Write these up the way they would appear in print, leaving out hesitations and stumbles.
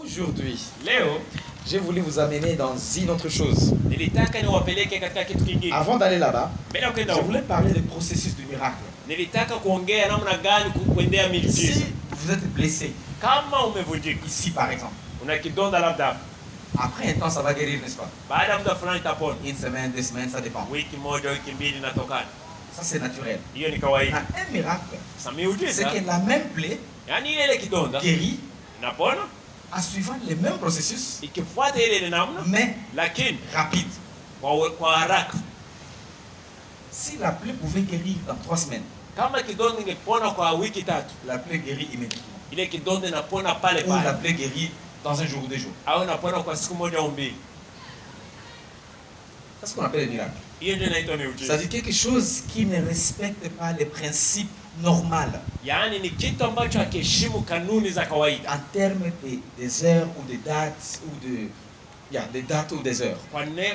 Aujourd'hui, Leo j'ai voulu vous amener dans une autre chose. nilitaka niwapeleke katika kitu kingine. Avant d'aller là-bas, Mbele ya kwenda je huko, voulais parler du processus du miracle. nilitaka kuongea namna gani kuendea miujiza. Si vous êtes blessé, Kama umevunjika, ici par exemple, una kidonda labda, après un temps ça va guérir, n'est-ce pas? baada ya muda fulani itapona. Une semaine, 2 semaines, ça dépend. Wiki moja, wiki mbili inatokana. Ça c'est naturel. Hiyo ni Mais kawaida. un miracle, Sasa c'est miujiza, que la même plaie yani ile kidonda guérit inapona en suivant les mêmes processus, ikifuata ile namna, mais lakini rapide. kwa haraka. Si la plaie pouvait guérir dans 3 semaines, Kama kidonda ingepona kwa wiki tatu, la plaie guérit immédiatement. ile kidonda inapona pale Ou la pale, plaie guérit dans un jour ou 2 jours. au inapona kwa siku moja au mbili. C'est ce qu'on appelle le miracle. Hiyo ndio inaitwa miujiza. C'est-à-dire quelque chose qui ne respecte pas les principes normaux Yaani ni kitu ambacho hakiheshimu kanuni za kawaida en termes des heures ou des dates ou de des dates ou des heures.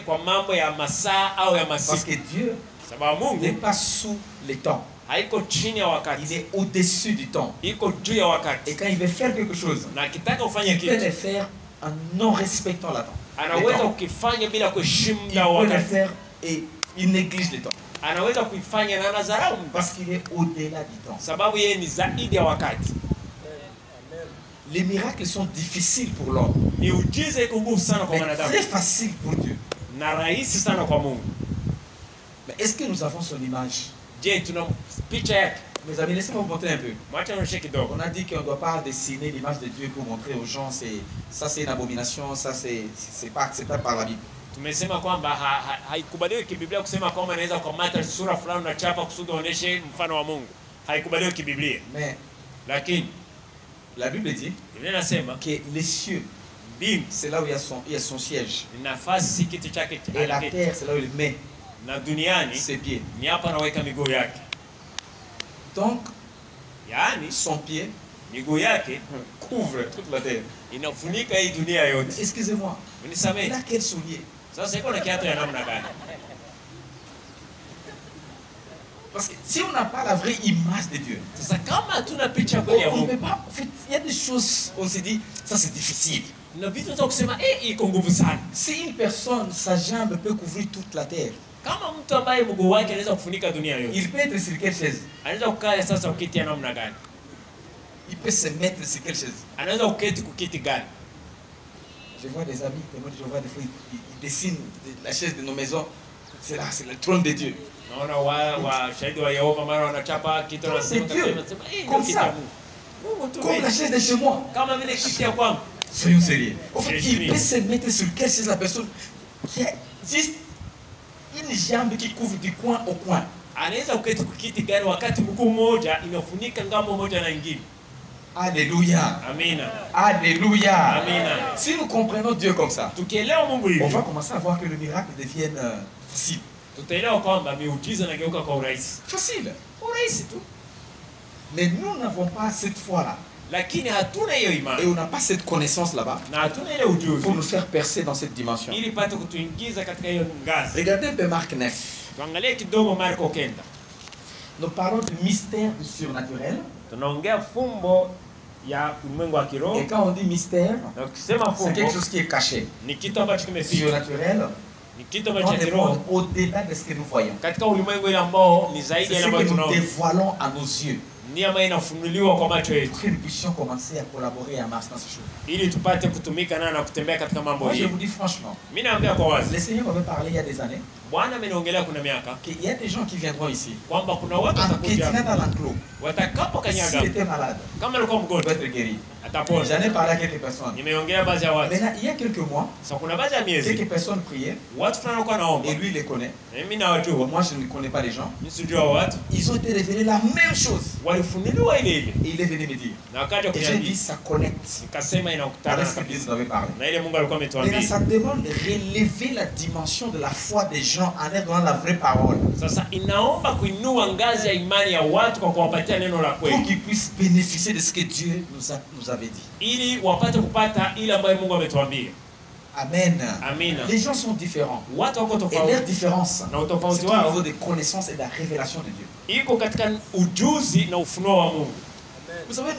kwa mambo ya masaa au ya Parce masiku, que Dieu sababu n'est Mungu pas sous les temps. haiko chini ya Il wakati, est au-dessus du temps. iko juu ya Et wakati, quand il veut faire quelque chose, na akitaka ufanye il peut kitu le faire en non respectant la temps. anaweza kukifanya bila kuheshimu Il muda wa peut le wakati, faire et il néglige le temps. anaweza kuifanya na anadharau muda, Parce qu'il est au-delà du temps. sababu yeye ni zaidi ya wakati. Les miracles sont difficiles pour l'homme, Miujiza iko ngumu sana kwa mais wanadamu très faciles pour Dieu. na rahisi sana kwa Mungu. Mais est-ce que nous avons son image? Je, tuna picha yake? Mes amis, laissez-moi vous montrer un peu. Mwacha nionyeshe kidogo. On a dit qu'on ne doit pas dessiner l'image de Dieu pour montrer aux gens ça c'est une abomination, ça c'est pas acceptable par la Bible. Tumesema kwamba haikubaliwi kibiblia kusema kwamba inaweza kukamata sura fulani na chapa kusudi uoneshe mfano wa Mungu. Haikubaliwi kibiblia. Mais Lakini la Bible dit Biblia inasema que les cieux, mbingu c'est là où il y a son siège. ni nafasi kiti chake Et la terre, c'est là où il met na duniani ses pieds. ni hapa anaweka miguu yake. Donc, Yaani son pied miguu yake couvre toute la terre. inafunika hii dunia yote. Excusez-moi, il Unisamehe. a quel soulier? Sasa iko na kiatu ya namna gani? Parce que si on n'a pas la vraie image de Dieu, Sasa kama hatuna picha kweli ya on ne peut Mungu, pas. En fait, il y a des choses, on se dit, ça c'est difficile. na vitu za kusema iko nguvu sana. Si une personne, sa jambe peut couvrir toute la terre, Kama mtu ambaye mguu wake anaweza kufunika dunia yote, il peut être sur quelle chaise? anaweza kukaa sasa ukiti ya namna gani? Il peut se mettre sur quelle chaise? Anaweza kuketi kukiti gani? Je vois des amis, je vois des fois, ils dessinent la chaise de nos maisons. C'est là, c'est le trône de Dieu. Naona wa shahidi wa Yehova mara wanachapa kitu na C'est Dieu. Comme kiti ça. ya Mungu. Mungu tu Comme la chaise de chez moi. kama vile kiti ya kwangu. Soyons sérieux. En fait, Jésus. il peut se mettre sur quelle chaise la personne qui a juste une jambe qui couvre du coin au coin. Anaweza kuketi kukiti gani wakati mguu mmoja inafunika ngambo moja na nyingine. Alléluia. Amina. Alléluia. Amina. Si nous comprenons Dieu comme ça, Tukielewa Mungu on hivi, va commencer à voir que le miracle devienne facile. tutaelewa kwamba miujiza inageuka kwa urahisi. Facile. Urahisi tu. Mais nous n'avons pas cette foi-là. Lakini hatuna hiyo Et imani on n'a pas cette connaissance là-bas na hatuna ile ujuzi pour nous faire percer dans cette dimension. ili pate kutuingiza katika hiyo ngazi. Regardez un peu Marc 9. Tuangalie kidogo Marko 9. Nous parlons du mystère du surnaturel. Tunaongea fumbo ya ulimwengu wa kiroho. Et quand on dit mystère, Na tukisema c'est fumbo quelque chose qui est caché. ni kitu ambacho kimefichwa, Surnaturel, ni kitu dans ambacho cha le monde kiroho au-delà de ce que nous voyons. katika ulimwengu ile ambao ni zaidi C'est ya ce ile que ambayo nous tunaona, dévoilons à nos yeux. ni ambayo inafunuliwa kwa macho yetu Pour que nous puissions commencer à collaborer et à marcher dans ces choses. ili tupate kutumika nayo na kutembea katika mambo Moi, je hii. vous dis franchement, Mimi naambia kwa wazi, le Seigneur m'avait parlé il y a des années Bwana ameniongelea kuna miaka qu'il y a des gens qui viendront ici kwamba kuna watu en watakuja piétinant dans l'enclos. watakapokanyaga, S'il était malade, kama alikuwa il peut mgonjwa être guéri. atapona. J'en ai parlé à quelques personnes. Nimeongea baadhi ya watu. Maintenant, il y a quelques mois, Sasa kuna baadhi ya miezi quelques personnes priaient watu fulani walikuwa naomba, et lui il les connaît. mimi nawajua, Moi, je ne connais pas les gens. mimi sijua watu Ils ont été révélés la même chose. walifunuliwa ile ile Et il est venu me dire. na wakaja Et j'ai dit, kuniambia, ça connecte nikasema inakutana avec na ce que kabisa Dieu nous avait parlé. na ile Mungu alikuwa Maintenant, ametuambia. ça demande de relever la dimension de la foi des gens en leur donnant la vraie parole. Sasa inaomba kuinua ngazi ya imani ya watu kwa kuwapatia neno la Pour kweli qu'ils puissent bénéficier de ce que Dieu nous avait dit. ili wapate kupata ile ambayo Mungu ametuambia. Amen. Amina. Les gens sont différents. Watu wako Et leur tofauti différence, na c'est utofauti au niveau wao des connaissances et de la révélation de Dieu. iko katika ujuzi na ufunuo wa Mungu. Vous savez,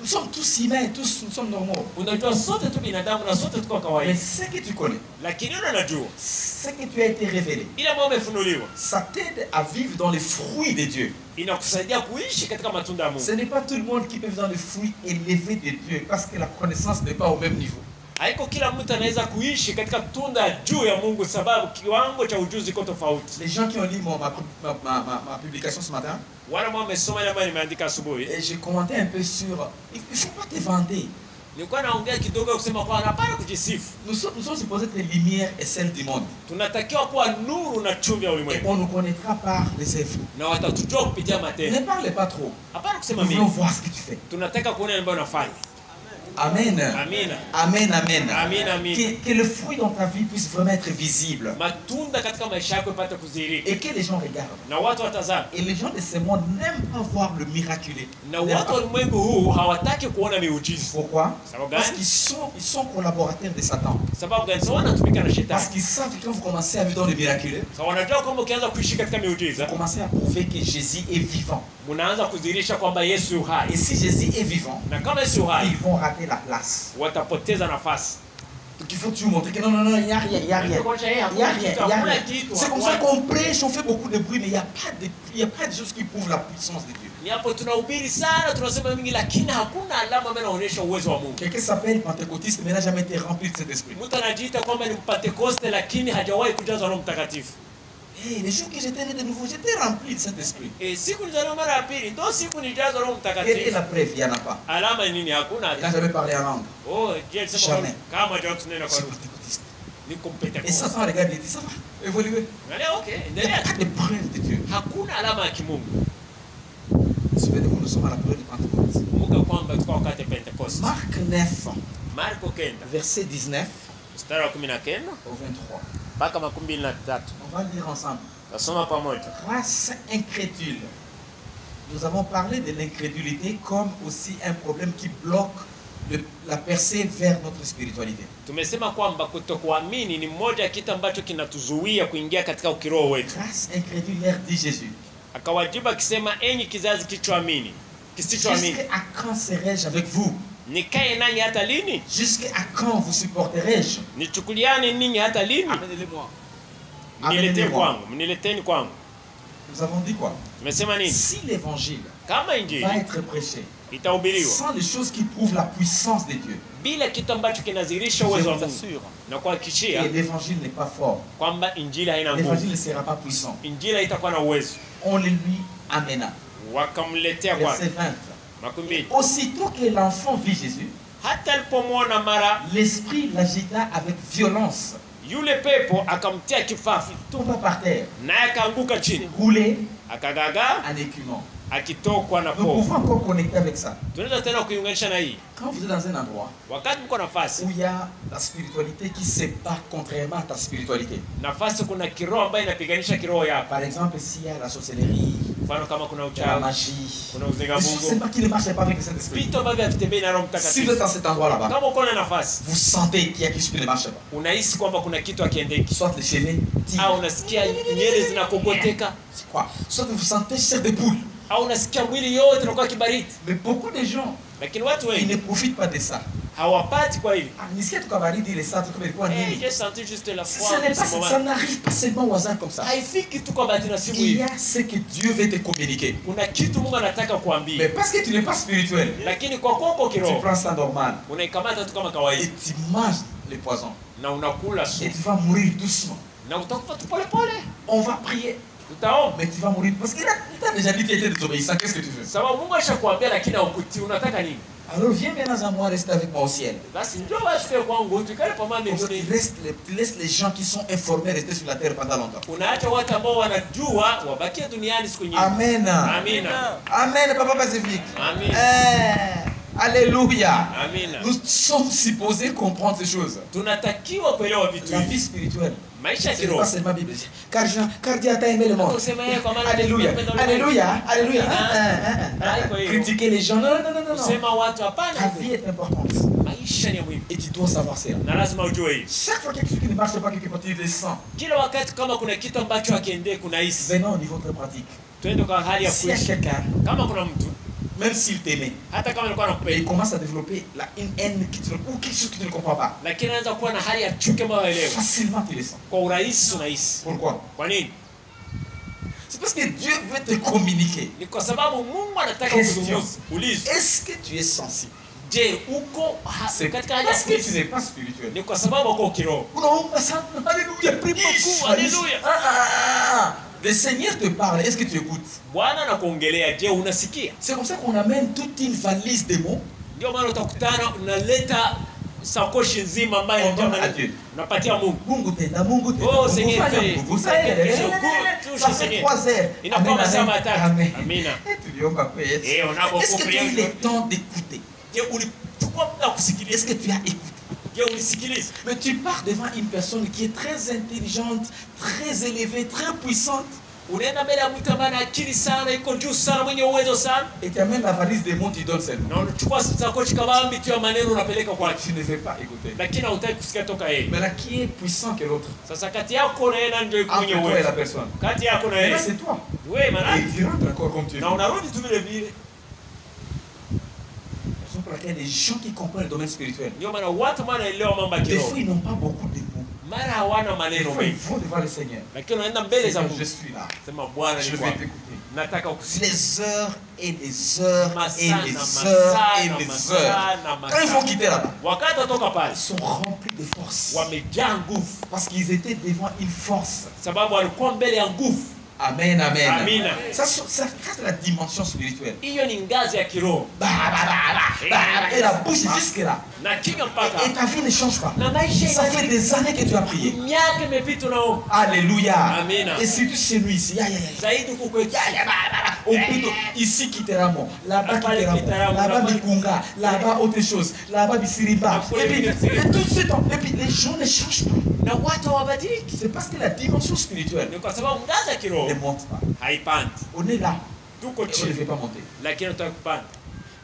nous sommes tous humains, nous sommes normaux. Unajua sote tu binadamu na sote tuko Mais kawaida. ce que tu connais, Lakini unajua ce que tu as été révélé, ile ambayo umefunuliwa ça t'aide à vivre dans les fruits de Dieu. inakusaidia kuishi katika matunda ya Mungu. Ce n'est pas tout le monde qui peut vivre dans les fruits élevés de Dieu parce que la connaissance n'est pas au même niveau. Haiko kila mtu anaweza kuishi katika tunda juu ya Mungu sababu kiwango cha ujuzi kiko tofauti. Les gens qui ont lu ma publication ce matin, Wale ambao wamesoma ile ambayo nimeandika asubuhi, et j'ai commenté un peu sur, il ne faut pas te vanter. nilikuwa naongea kidogo kusema kwa hapana kujisifu. Nous sommes supposés être lumière et celle du monde. Tunatakiwa kuwa nuru na chumvi ya Et ulimwengu. on nous connaîtra par les œuvres. Na watatujua kupitia Ne matendo. parlez pas trop. Hapana kusema Nous voulons mimi. voir ce que tu fais. Tunataka kuona ile ambayo unafanya. Amen. Amina. Amen, amen. Amen, amen. Que le fruit dans ta vie puisse vraiment être visible. Matunda katika maisha yako ipate kudhihirika. Et que les gens regardent. Na watu watazame. Et les gens de ce monde n'aiment pas voir le miraculé. Na watu wa ulimwengu huu hawataki kuona miujiza. Pourquoi? Sababu Parce gani? qu'ils sont collaborateurs de Satan. Sababu gani? Sawa wanatumika na Parce shetani. qu'ils savent que quand vous commencez à vivre dans le miraculé, Sawa wanajua kwamba ukianza kuishi katika vous miujiza, commencez à prouver que Jésus est vivant. mnaanza kudhihirisha kwamba Yesu yu hai. Et si Jésus est vivant, Na kama Yesu yu hai, ils vont rater la place. watapoteza nafasi. Donc il faut toujours montrer que non, non, non, il n'y a rien, il n'y a rien. Il n'y a rien, il n'y a rien. C'est comme ça qu'on prêche, on fait beaucoup de bruit, mais il n'y a pas de choses qui prouvent la puissance de Dieu. Ni hapo tunahubiri sana, tunasema mingi, lakini hakuna alama ambayo inaonyesha uwezo wa Mungu. Quelqu'un s'appelle pentecôtiste, mais n'a jamais été rempli de cet esprit. Mtu anajiita kwamba ni Mpentekoste lakini hajawahi kujazwa Roho Mtakatifu. Et les jours que j'étais né de nouveau, j'étais rempli de cet esprit. Siku nilizaliwa mara ya pili, ndio siku nilijazwa Roho Quelle est Mtakatifu. la preuve? Il n'y en a pas. Alama ni nini? Hakuna Il n'a hata. jamais parlé en langue. Oh, je alisema Jamais. kama hajawahi kunena Je kwa suis lugha. pentecôtiste. Niko Et Mpentekoste. Satan regarde et dit, ça va, évoluer. Angalia, okay, Il n'y a endelea. pas de preuve de Dieu. Hakuna alama ya kimungu. Souvenez-vous, nous sommes à la période de Pentecôte. Kumbuka kwamba tuko wakati Pentekoste. Marc 9, Marko 9 verset 19 mstari wa 19 au 23. mpaka 23. On va le lire ensemble. Tasoma pamoja. Race incrédule. Nous avons parlé de l'incrédulité comme aussi un problème qui bloque la percée vers notre spiritualité. Tumesema kwamba kutokuamini ni mmoja ya kitu ambacho kinatuzuia kuingia katika ukiroho wetu. Race incrédule, leur dit Jésus. Akawajibu akisema, enyi kizazi kisichoamini. Jusqu'à quand serai-je avec vous? Nikae nanyi hata lini? Jusqu'à quand vous supporterai-je? Nichukuliane ninyi hata lini? Amenez-les-moi. Mnileteni kwangu, mnileteni kwangu. Nous avons dit quoi? Tumesema nini? Si l'évangile Kama injili va être prêché itahubiriwa sans les choses qui prouvent la puissance de Dieu, bila kitu ambacho kinadhihirisha je uwezo wa vous Mungu, assure na que kuhakikishia l'évangile n'est pas fort. kwamba injili haina L'évangile nguvu, ne sera pas puissant. injili haitakuwa na uwezo. On le lui amena. Wakamletea Verset kwake 20. makumi mbili. Aussitôt que l'enfant vit Jésus, Hata alipomwona mara l'esprit l'agita avec violence. yule pepo akamtia kifafa, Il tomba par terre, naye akaanguka chini, roulé akagagaa en écumant. akitokwa na Nous povu. pouvons encore connecter avec ça. Tunaweza tena kuiunganisha na hii. Quand vous êtes dans un endroit Wakati mko nafasi, où il y a la spiritualité qui se bat contrairement à ta spiritualité. nafasi kuna kiroho ambayo inapiganisha kiroho yako. Par exemple, s'il y a la sorcellerie, Mfano kama kuna il y a la uchawi, magie, kuna des uzinga choses Mungu, qui ne marchent pas avec le Saint-Esprit. vitu ambavyo havitembei na Roho Si vous Mtakatifu. êtes dans cet endroit là-bas, Kama uko na nafasi, vous sentez qu'il y a quelque chose qui ne marche pas. unahisi kwamba kuna kitu hakiendeki, Soit les cheveux tirent. au unasikia nywele zinakokoteka, C'est quoi? Soit vous sentez chair de poule. au unasikia mwili yote unakuwa kibariti. Mais beaucoup de gens, Lakini watu ils ne wengi profitent pas de ça. hawapati kwa hili. Ah, nisikia tu kabaridi ile saa tu kama ilikuwa nini? J'ai senti juste la Ce foi n'est en pas, ce moment. ça n'arrive pas seulement au hasard comme ça. Haifiki tu kwa bahati nasibu Il y hivi. a ce que Dieu veut te communiquer. Kuna kitu Mungu anataka Mais kuambia. parce que tu n'es pas spirituel, Lakini kwa kwako tu kiroho prends ça normal unaikamata tu kama et kawaida tu manges les poisons na unakula et sumu tu vas mourir doucement. na utakufa tu pole pole. On va prier, Tutaomba. mais tu vas mourir parce qu'il t'a déjà dit que tu étais désobéissant. Qu'est-ce que tu veux? Sababu Mungu alishakuambia lakini haukutii. Unataka nini? Alors viens maintenant à moi, reste avec moi au ciel. Basi njoo basi kwa kwangu tukale pamoja Comme ça, mbinguni. tu laisses les gens qui sont informés rester sur la terre pendant longtemps. Unaacha watu ambao wanajua wabakie duniani siku nyingi. Amen. Amina. Amen, Papa Pacifique. Amen. Alléluia. Amina. Nous sommes supposés comprendre ces choses. Tunatakiwa kuelewa vitu La hivi. vie spirituelle, Maisha ya ce n'est kiroho. pas seulement Bible. Car Dieu a tant aimé le monde. Useme yeye kwa maana Alléluia. Alléluia. Alléluia. Haiko hivyo. Critiquer les gens. Non, non, non, non, non. Kusema watu hapana. Ta vie est importante. Maisha ni muhimu. Et tu dois savoir cela. Na lazima ujue hivi. Chaque fois qu'il y a quelque chose qui ne marche pas, quelque part, tu descends. Kila wakati kama kuna kitu ambacho hakiendei kuna hisi. Venons au niveau très pratique. Twende kwa hali ya S'il y a kuishi. quelqu'un Kama kuna mtu même s'il t'aimait. hata kama alikuwa Et il anakupenda, commence à développer une haine ou quelque chose que tu ne comprends pas. lakini anaanza kuwa na hali ya chuki ambayo haelewi. Facilement tu le sens. Kwa urahisi unahisi. Pourquoi? Kwa nini? C'est parce que Dieu veut te communiquer. Ni kwa sababu Mungu anataka Question. kuzungumza. Ulizo. Est-ce que tu es sensible? Je, uko C'est katika hali ya parce que tu kuhisi? n'es pas spirituel. Ni kwa sababu uko kiroho. Unaomba sana. Alléluia. Prie beaucoup. Alléluia. Le Seigneur te parle. Est-ce que tu écoutes? Bwana anakuongelea, je, unasikia? C'est comme ça qu'on amène toute une valise de mots. Ndio maana utakutana unaleta sakoshi nzima ambayo On donne à ndio Dieu. unapatia Mungu. Mungu tenda, Mungu tenda. Oh, Mungu Seigneur, fanya, fais. Mungu Fais fanya. quelque chose. Ça fait 3 heures. Inakuwa Amen, masaa amen, matatu. amen. Amina. Et tuliomba kwetu. Eh, unapo Est-ce que tu as eu kupriya. le temps d'écouter? Je, ulichukua muda kusikiliza? Est-ce que tu as écouté? Je, ulisikiliza? Mais tu pars devant une personne qui est très intelligente, très élevée, très puissante, Unaenda mbele ya mtu ambaye ana akili sana, iko juu sana, mwenye uwezo sana. et tu amènes la valise des mots, tu donnes seulement. Na unachukua sakoshi kabambi tu ya maneno unapeleka kwake. Tu ne veux pas écouter. Lakini hautaki kusikia toka yeye. Mais là, qui est puissant que l'autre? Sasa kati yako na yeye nani ndio mwenye Entre toi et la uwezo? personne. Kati yako na Et là, yeye. c'est toi. Wewe Et maana il rentre encore comme tu es. na unarudi tu vile vile. Raison pour laquelle les gens qui comprennent le domaine spirituel, Ndio maana watu wanaelewa mambo ya des kiroho. fois, ils n'ont pas beaucoup de mots. Mara hawana Des maneno fois, ils mengi. vont devant le Seigneur. Lakini unaenda mbele za Seigneur, Mungu. je suis là. Sema Bwana Je ni vais kwa. t'écouter. Nataka kusikia. Les heures et les heures et Masana, les heures et masana, les masana, heures. masana. Quand ils vont quitter là-bas, Wakati watoka pale ils sont remplis de force. wamejaa nguvu, Parce qu'ils étaient devant une force. sababu walikuwa mbele ya nguvu. Amen, amen. Amina. Ça c'est la dimension spirituelle. Hiyo ni ngazi ya kiroho. Et la bouche jusque là. Na kinywa mpaka. Et ta vie ne change pas. Na maisha Ça fait des années que tu as prié. miaka imepita unaomba. Alléluia. Amina. Et surtout chez nous ici. Zaidi huko kwetu. On peut ici Kiteramo, là-bas Là-bas, Kiteramo, Kiteramo, là-bas là-bas, Bikunga, là-bas autre chose, là-bas Bisiriba. Après, Et tout de suite, et puis les gens ne changent pas. Na watu hawabadiliki. C'est parce que la dimension spirituelle Ni kwa sababu ngazi ya kiroho ne monte pas. haipandi. On est là, Tuko et on ne chini. fait pas monter. Lakini tunataka kupanda.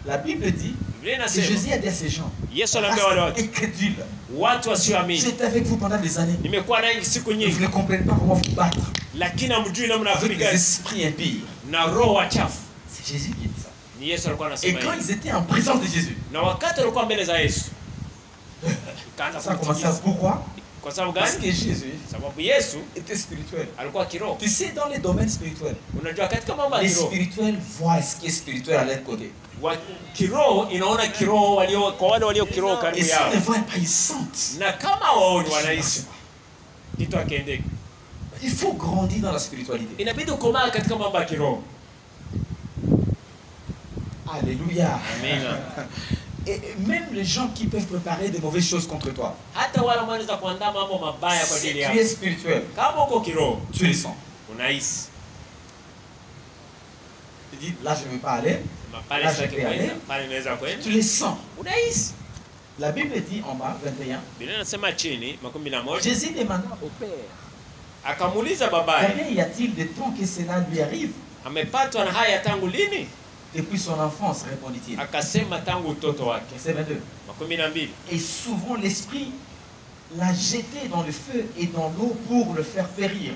La Bible dit, Biblia et inasema Jésus a dit à ces gens, Yesu anaambia wale watu, incrédules, watu wasioamini. j'étais avec vous pendant des années. Nimekuwa nanyi siku Vous nyingi, ne comprenez pas comment vous battre lakini hamjui namna ya avec des kupigana esprits impurs. na roho wachafu. C'est Jésus qui dit ça. Ni Yesu alikuwa Et anasema quand hivi. ils étaient en présence de Jésus, Na wakati alikuwa mbele za Yesu, ikaanza ça a commencé à... kumtikisa. Pourquoi? Kwa sababu Parce gani? que Jésus Sababu Yesu était spirituel. alikuwa kiroho. Tu sais, dans les domaines spirituels, Unajua katika mambo ya les kiroho, spirituels voient ce qui est spirituel à leur côté. kiroho inaona kiroho walio kwa wale walio kiroho Et karibu s'ils yao. ne voient pas, ils sentent. Na kama waoni wanahisi kitu akiendeka. Il faut grandir dans la spiritualité. Inabidi ukomaa katika mambo ya kiroho. Alléluia. Amina. Et même les gens qui peuvent préparer de mauvaises choses contre toi, Hata wale ambao wanaweza kuandaa mambo mabaya kwa si ajili tu yako. es spirituel, Kama uko kiroho, tu les sens. unahisi. Tu dis, là je ne vais pas aller. Pale Là, sitaki je vais aller. kwenda, pale naweza kwenda. Tu les sens. Unahisi. La Bible dit en bas, 21, Biblia inasema chini 11, Jésus demanda au Père, akamuuliza babaye, combien y a-t-il de temps que cela lui arrive? amepatwa na haya tangu lini? Depuis son enfance, répondit-il. Akasema tangu utoto wake. Verset 22. 12. Et souvent l'Esprit l'a jeté dans le feu et dans l'eau pour le faire périr.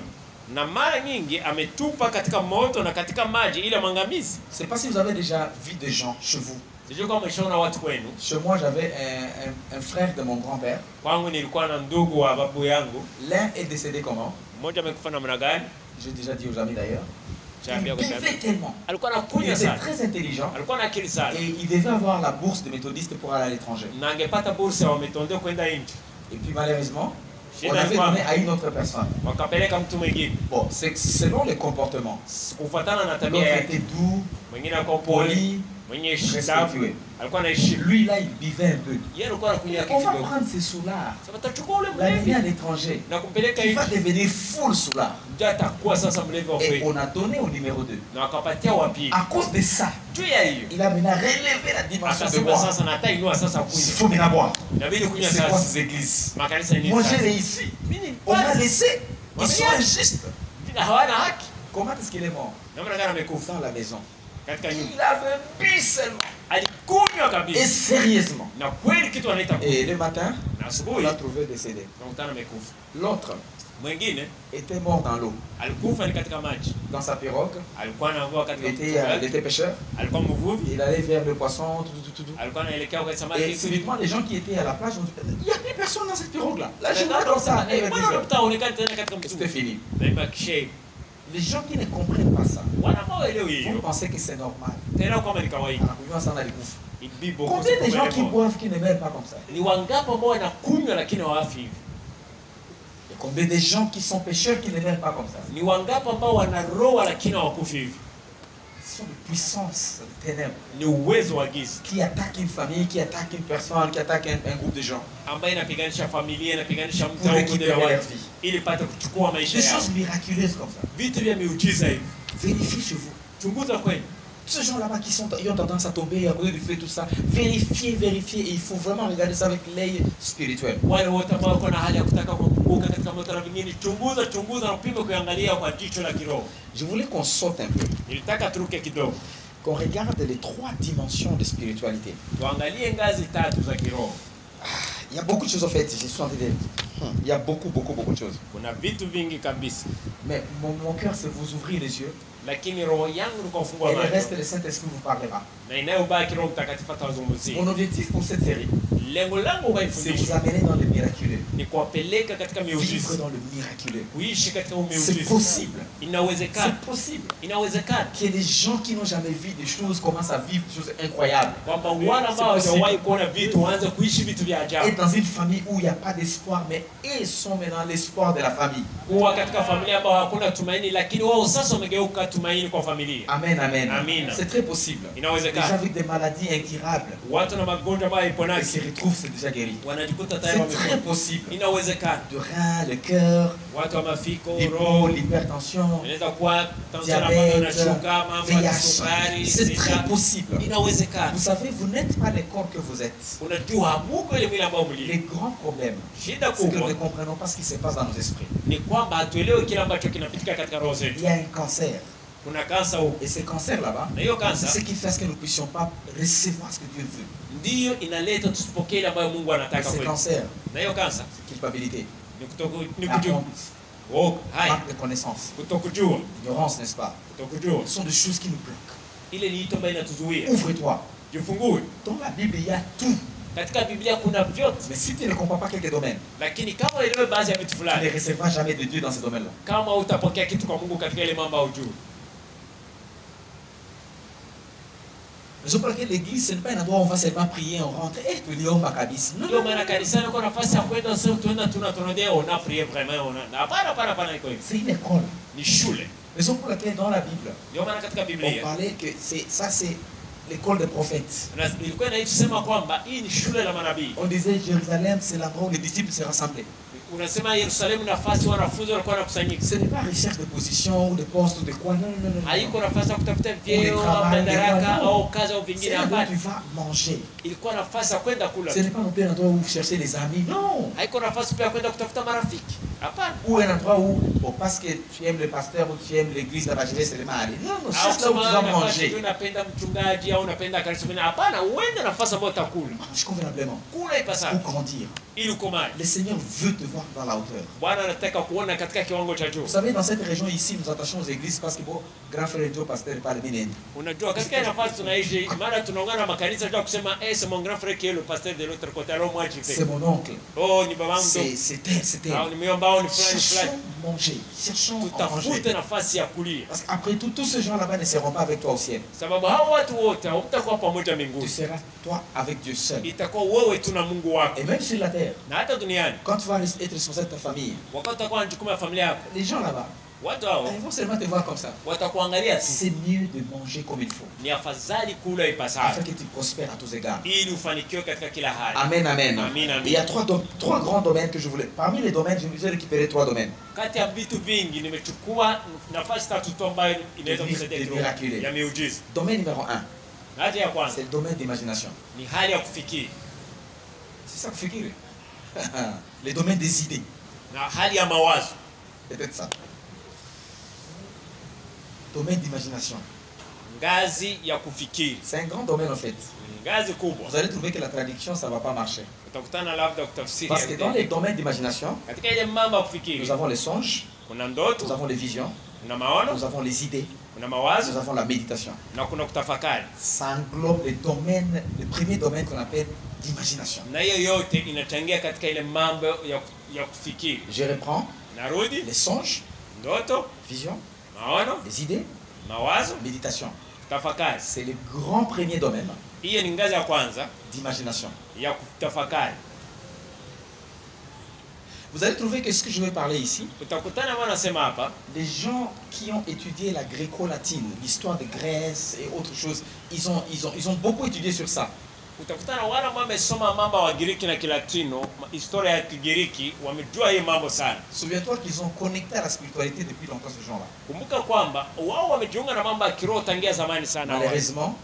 Na mara nyingi ametupa katika moto na katika maji ili amangamizi. Je ne sais pas si vous avez déjà vu des gens chez vous. Sijui kama umeshaona watu kwenu. Chez moi, j'avais un frère de mon grand-père. Kwangu nilikuwa na ndugu wa babu yangu. L'un est décédé comment? Mmoja amekufa namna gani? J'ai déjà dit aux amis d'ailleurs. Il Chaambia kwa buvait tellement. alikuwa Il anakunywa était sana. très intelligent. Alikuwa na akili sana. Et il devait avoir la bourse de méthodiste pour aller à l'étranger. Na angepata bursa ya wametonde kwenda nje. Et puis malheureusement, on Shida avait ilikuwa donné à une autre personne. wakapeleka mtu mwingine. Bon, c'est selon les comportements. Kufuatana na tabia L'autre yake. était doux, Mwingine alikuwa pole, poli, mwenye heshima. respectueux. Alikuwa na heshima. Lui là, il buvait un peu. Yeye alikuwa anakunywa On va kidogo. prendre ces sous-là, Sasa tutachukua ule l'amener mlevi à l'étranger. na kumpeleka Il va nje. devenir full sous-là. Ndio atakuwa sasa mlevi wa Et kweli. on a donné au numéro 2. Na wakapatia wa pili. À cause de ça, Juu ya hiyo. il a maintenant relevé la dimension de Akasema boire. sasa na hata inua sasa Il kunywa. faut maintenant boire. Inabidi kunywa C'est quoi sasa. ces églises? Makanisa ni Moi nini? j'ai réussi. Mimi On m'a basi. laissé. Ils sont injustes. Hawana haki. Comment est-ce qu'il est mort? Namna gani amekufa Dans la maison. katika nyumba. Il avait bu seulement. Alikunywa Et kabisa. sérieusement. Na kweli kitu anaita Et le matin, na on asubuhi l'a trouvé décédé. nakutana amekufa. L'autre, Mwingine était mort dans l'eau. alikufa ni katika maji. Dans sa pirogue. Alikuwa anavuka katika Il était pêcheur. alikuwa mvuvi. Il allait vers le poisson. Alikuwa anaelekea kwa samaki. Et subitement, les gens qui étaient à la plage ont dit, il n'y a plus personne dans cette pirogue-là. Là, je vois comme ça. C'était fini. Les gens qui ne comprennent pas ça vont penser que c'est normal. Combien de gens qui boivent qui ne meurent pas comme ça? Et combien de gens qui sont pécheurs qui ne meurent pas comme ça? Ce sont des puissances ténèbres qui attaquent une famille, qui attaquent une personne, qui attaquent un groupe de gens pour récupérer leur vie. Des choses miraculeuses comme ça. Vérifiez chez vous. Ces gens là-bas qui ont tendance à tomber, à brûler du feu, tout ça, vérifiez, vérifiez. Et il faut vraiment regarder ça avec l'œil spirituel. Je voulais qu'on saute un peu. Qu'on regarde les 3 dimensions de spiritualité. Il y a beaucoup de choses en fait, je suis en train de dire. Il y a beaucoup de choses. Mais mon cœur, c'est vous ouvrir les yeux. Et le reste, le Saint-Esprit vous parlera. Mon objectif pour cette série, c'est vous amener dans le miraculeux. Vivre dans le miraculeux. C'est possible. C'est possible. Qu'il y ait des gens qui n'ont jamais vu des choses commencent à vivre des choses incroyables. Et dans une famille où il n'y a pas d'espoir, mais ils sont maintenant l'espoir de la famille. Amen, amen. C'est très possible. Les gens avec des maladies incurables, ils se retrouvent, c'est déjà guéri. C'est très possible. De rein, le cœur, l'épaule, l'hypertension, diabète, VIH. C'est très possible. Vous savez, vous n'êtes pas les corps que vous êtes. Les grands problèmes, c'est que nous ne comprenons pas ce qui se passe dans nos esprits. Il y a un cancer. Et ce cancer là-bas, c'est ce qui fait que nous ne puissions pas recevoir ce que Dieu veut. Et ce cancer, c'est culpabilité, manque de connaissance, ignorance, n'est-ce pas? Ce sont des choses qui nous bloquent. Ouvre-toi. Dans la Bible, il y a tout. Mais si tu ne comprends pas quelques domaines, tu ne recevras jamais de Dieu dans ce domaine-là. Je crois que l'église, ce n'est pas un endroit où on va seulement prier, on rentre et tu dis on va cabis. Non, c'est une école. Raison pour laquelle dans la Bible, on parlait que ça c'est l'école des prophètes. On disait Jérusalem, c'est l'endroit où les disciples se rassemblaient. Ce n'est pas recherche de position ou de poste ou de quoi. Non. C'est là où tu vas manger. Ce n'est pas non plus un endroit où vous cherchez les amis. Non. Ou un endroit où, bon, parce que tu aimes le pasteur ou tu aimes l'église, là-bas, je vais seulement aller. Non, c'est là où tu vas manger. Mange convenablement. Pour grandir. Le Seigneur veut te voir dans la hauteur. Vous savez, dans cette région ici, nous attachons aux églises parce que bon, grand frère Joe, pasteur, parle de Minene. C'est mon oncle. C'était. Cherchons manger. Cherchons à manger. Parce qu'après tout, tous ces gens là-bas ne seront pas avec toi au ciel. Tu seras toi avec Dieu seul. Et même sur la terre, quand tu vas être responsable de ta famille, les gens là-bas, ils vont seulement te voir comme ça. C'est mieux de manger comme il faut, afin que tu prospères à tous égards. Amen, amen. Il y a trois grands domaines que je voulais. Parmi les domaines, je vous ai récupéré 3 domaines. Domaine numéro 1, c'est le domaine d'imagination. C'est ça que fikiri. Le domaine des idées. Peut-être ça. Domaine d'imagination. C'est un grand domaine en fait. Vous allez trouver que la traduction, ça ne va pas marcher. Parce que dans les domaines d'imagination, nous avons les songes, nous avons les visions, nous avons les idées, nous avons la méditation. Ça englobe les premiers domaines qu'on appelle d'imagination. Je reprends les songes, visions, les idées, méditation. C'est le grand premier domaine d'imagination. Vous allez trouver que ce que je vais parler ici, les gens qui ont étudié la gréco-latine, l'histoire de Grèce et autres choses, ils ont beaucoup étudié sur ça. Souviens-toi qu'ils ont connecté à la spiritualité depuis longtemps, ces gens-là. Malheureusement,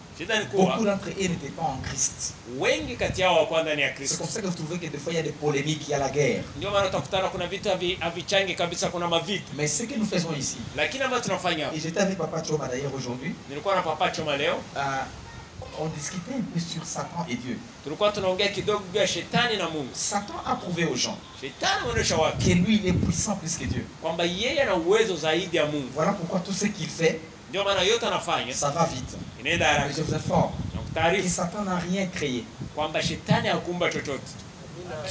beaucoup d'entre eux n'étaient pas en Christ. C'est comme ça que vous trouvez que des fois il y a des polémiques, il y a la guerre. Mais ce que nous faisons ici, et j'étais avec Papa Choma d'ailleurs aujourd'hui, on discutait un peu sur Satan et Dieu. Satan a prouvé aux gens que lui il est puissant plus que Dieu. Voilà pourquoi tout ce qu'il fait, ça va vite. Mais je vous informe que Satan n'a rien créé.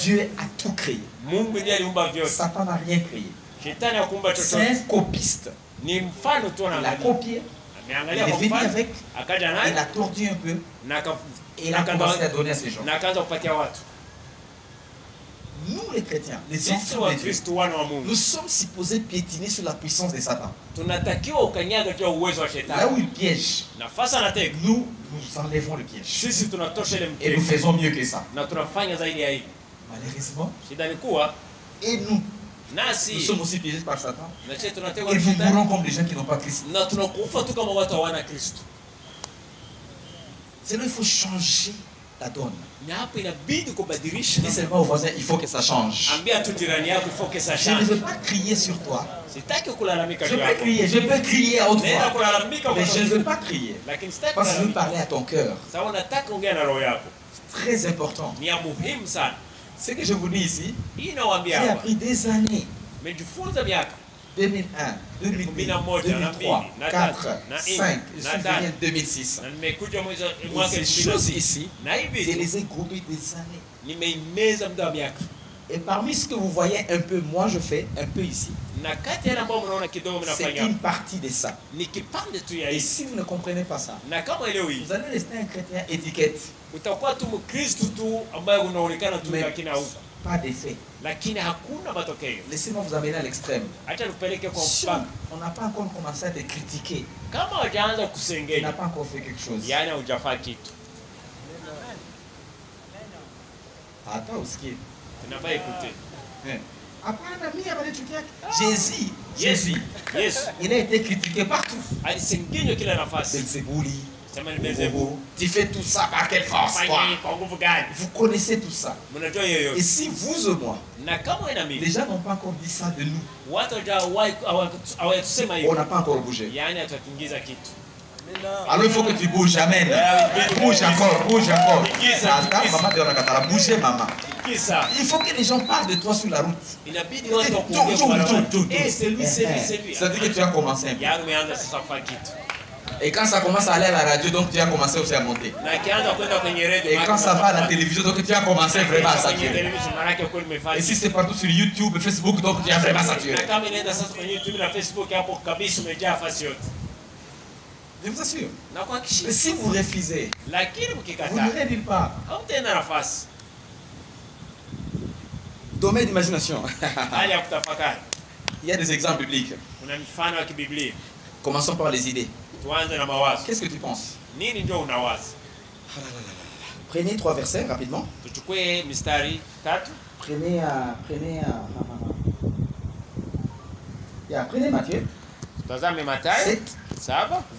Dieu a tout créé. Satan n'a rien créé. C'est un copiste. Il a copié. Il est venu avec, il a tordu un peu et il a commencé à donner à ces gens. Nous les chrétiens, les enfants de Dieu, nous sommes supposés piétiner sur la puissance de Satan. Là où il piège, nous enlevons le piège. Et nous faisons mieux que ça. Malheureusement, et nous sommes aussi piégés par Satan. Et nous mourons comme des gens qui n'ont pas Christ. C'est là qu'il faut changer la donne. Dis seulement au voisin, il faut que ça change. Je ne veux pas crier sur toi. Je peux crier à haute voix. Mais je ne veux pas crier. Parce que je veux parler à ton cœur. C'est très important. Ce que je vous dis ici, j'ai appris des années. 2001, 2002, 2003, 2004, 2005, je suis venu en 2006. Et ces choses ici, je les ai groupées des années. Et parmi ce que vous voyez un peu, moi je fais un peu ici. C'est une partie de ça. Et si vous ne comprenez pas ça, vous allez rester un chrétien étiquette. Mais pas d'effet. Laissez-moi vous amener à l'extrême. Si on n'a pas encore commencé à te critiquer, on n'a pas encore fait quelque chose. Attends, où ce qui est? Tu n'as pas écouté. Jésus, il a été critiqué partout. Belzébouli, tu fais tout ça par quelle force? Vous connaissez tout ça. Et si vous ou moi, les gens n'ont pas encore dit ça de nous, on n'a pas encore bougé. Alors il faut que tu bouges, amen. Bouge encore, bouge encore. Bougez, maman. Il faut que les gens parlent de toi sur la route. C'est lui. Ça veut dire que tu as commencé un peu. Et quand ça commence à aller à la radio, donc tu as commencé aussi à monter. Et quand ça va à la télévision, donc tu as commencé vraiment à saturer. Et si c'est partout sur YouTube, Facebook, donc tu as vraiment saturé. Je vous assure. Mais si vous refusez, vous n'irez nulle part. Domaine d'imagination. Il y a des exemples bibliques. Commençons par les idées. Qu'est-ce que tu penses? Prenez 3 versets rapidement. Prenez Matthieu 7,